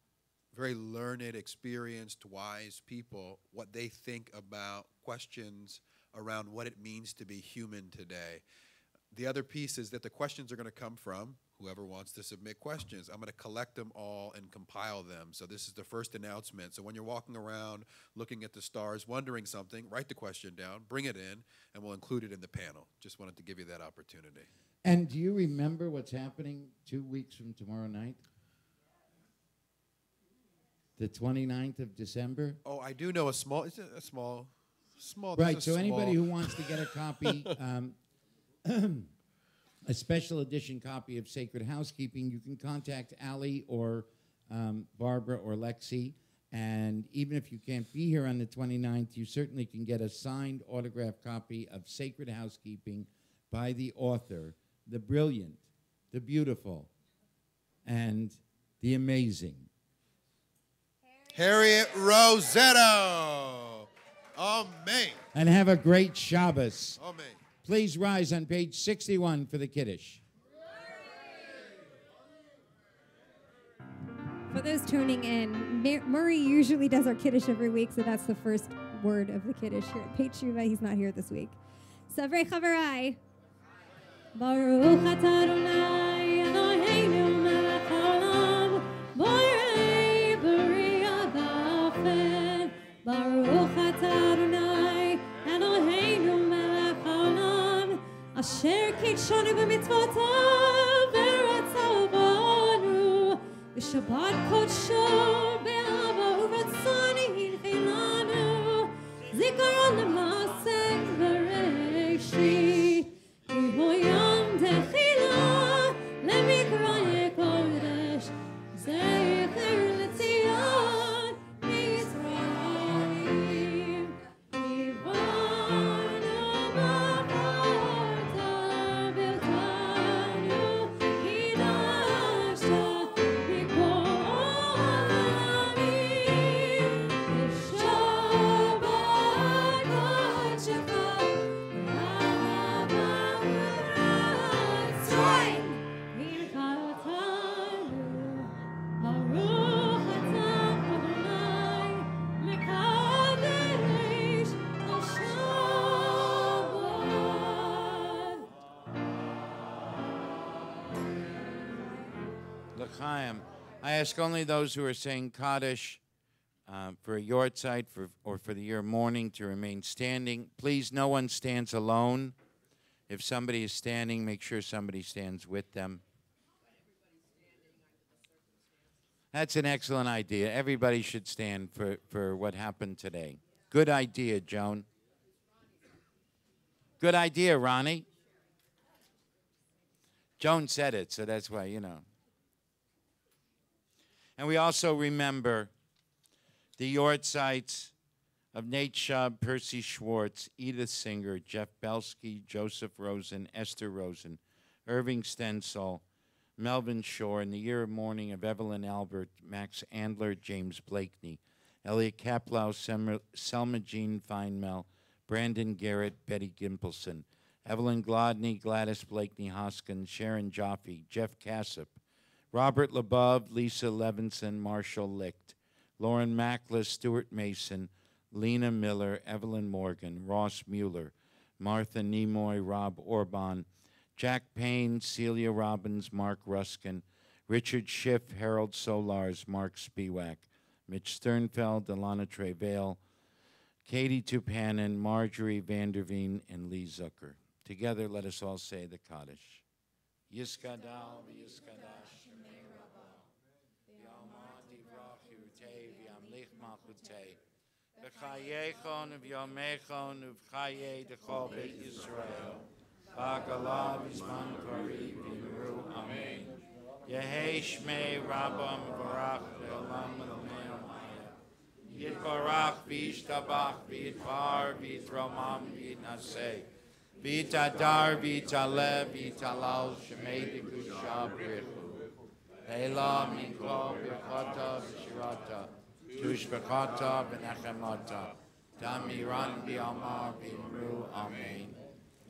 very learned, experienced, wise people what they think about questions around what it means to be human today. The other piece is that the questions are going to come from whoever wants to submit questions. I'm going to collect them all and compile them. So this is the first announcement. So when you're walking around looking at the stars, wondering something, write the question down, bring it in, and we'll include it in the panel. Just wanted to give you that opportunity. And do you remember what's happening 2 weeks from tomorrow night? The 29th of December? Oh, I do know a small. Right, so anybody who wants to get a copy, a special edition copy of Sacred Housekeeping, you can contact Allie or Barbara or Lexi. And even if you can't be here on the 29th, you certainly can get a signed autographed copy of Sacred Housekeeping by the author, the brilliant, the beautiful, and the amazing Harriet Rossetto. Amen. And have a great Shabbos. Amen. Please rise on page 61 for the Kiddush. For those tuning in, Murray usually does our Kiddush every week, so that's the first word of the Kiddush here at Beit T'Shuvah. He's not here this week. Savrei Chavarai. Baruch atah Adonai Eloheinu melech haolam, borei bria v'afen. Baruch atah Adonai Eloheinu melech haolam, asher kitshanu b'mitzvotav v'ratzah banu, v'shabbat kodsho be'ahava u'ratzon hinchilanu, zikaron l'maaseh v'reishit, kivoyam techila lemikra'e kodesh, zecher l'tzion Yisraelim, kivanu b'chorta v'ilkanu, kidashta mikol ha'amim, v'shabbat kodshecha L'chaim. I ask only those who are saying Kaddish for a yortzeit or for the year mourning to remain standing. Please, no one stands alone. If somebody is standing, make sure somebody stands with them. That's an excellent idea. Everybody should stand for what happened today. Good idea, Joan. Good idea, Ronnie. Joan said it, so that's why, you know. And we also remember the yortzeits of Nate Shub, Percy Schwartz, Edith Singer, Jeff Belsky, Joseph Rosen, Esther Rosen, Irving Stensel, Melvin Shore, in the year of mourning of Evelyn Albert, Max Andler, James Blakeney, Elliot Kaplow, Selma Jean Feinmel, Brandon Garrett, Betty Gimpelson, Evelyn Gladney, Gladys Blakeney Hoskin, Sharon Jaffe, Jeff Cassip, Robert LeBove, Lisa Levinson, Marshall Licht, Lauren Mackler, Stuart Mason, Lena Miller, Evelyn Morgan, Ross Mueller, Martha Nimoy, Rob Orban, Jack Payne, Celia Robbins, Mark Ruskin, Richard Schiff, Harold Solars, Mark Spiewak, Mitch Sternfeld, Alana Trevale, Katie Tupanen, Marjorie Vanderveen, and Lee Zucker. Together, let us all say the Kaddish. Yiskadal, Yiskadash, Shemei Rabba, Yalmati Vrach Yurtei, Yamlich Malchutei, V'chayechon v'yomechon v'chayei dechol Beit Yisrael, V'agalav Yizman Kari V'yimru Amen. Yehei Shmei Rabba M'varach Le'olam L'mei Maya, Yitbarach V'yishtabach V'yitbar V'yitromam V'yitnaseh, V'tadar v'talev v'talal shemei dekusha brichu. Eila min kol birchata v'shirata. Tushbechata v'nechemata. Damiran v'amar v'imru. Amen.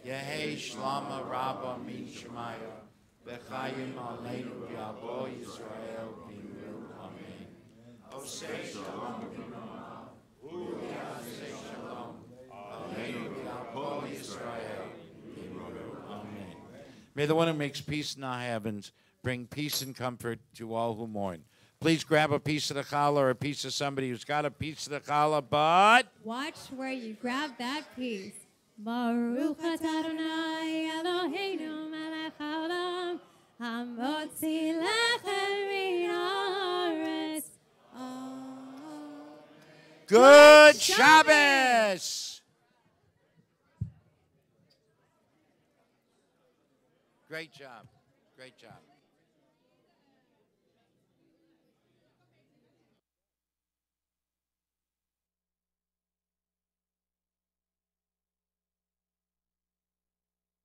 Yehi shlama rabba min shemaya. V'chayim aleinu v'yavo Yisrael v'imru. Amen. Osei shalom v'nama. U'yasei shalom. Aleinu v'yavo Yisrael v'imru. Amen. May the one who makes peace in our heavens bring peace and comfort to all who mourn. Please grab a piece of the challah or a piece of somebody who's got a piece of the challah, but watch where you grab that piece. Baruch atah Adonai Eloheinu melech haolam hamotzi lechem min haaretz. good Shabbos. Great job. Great job.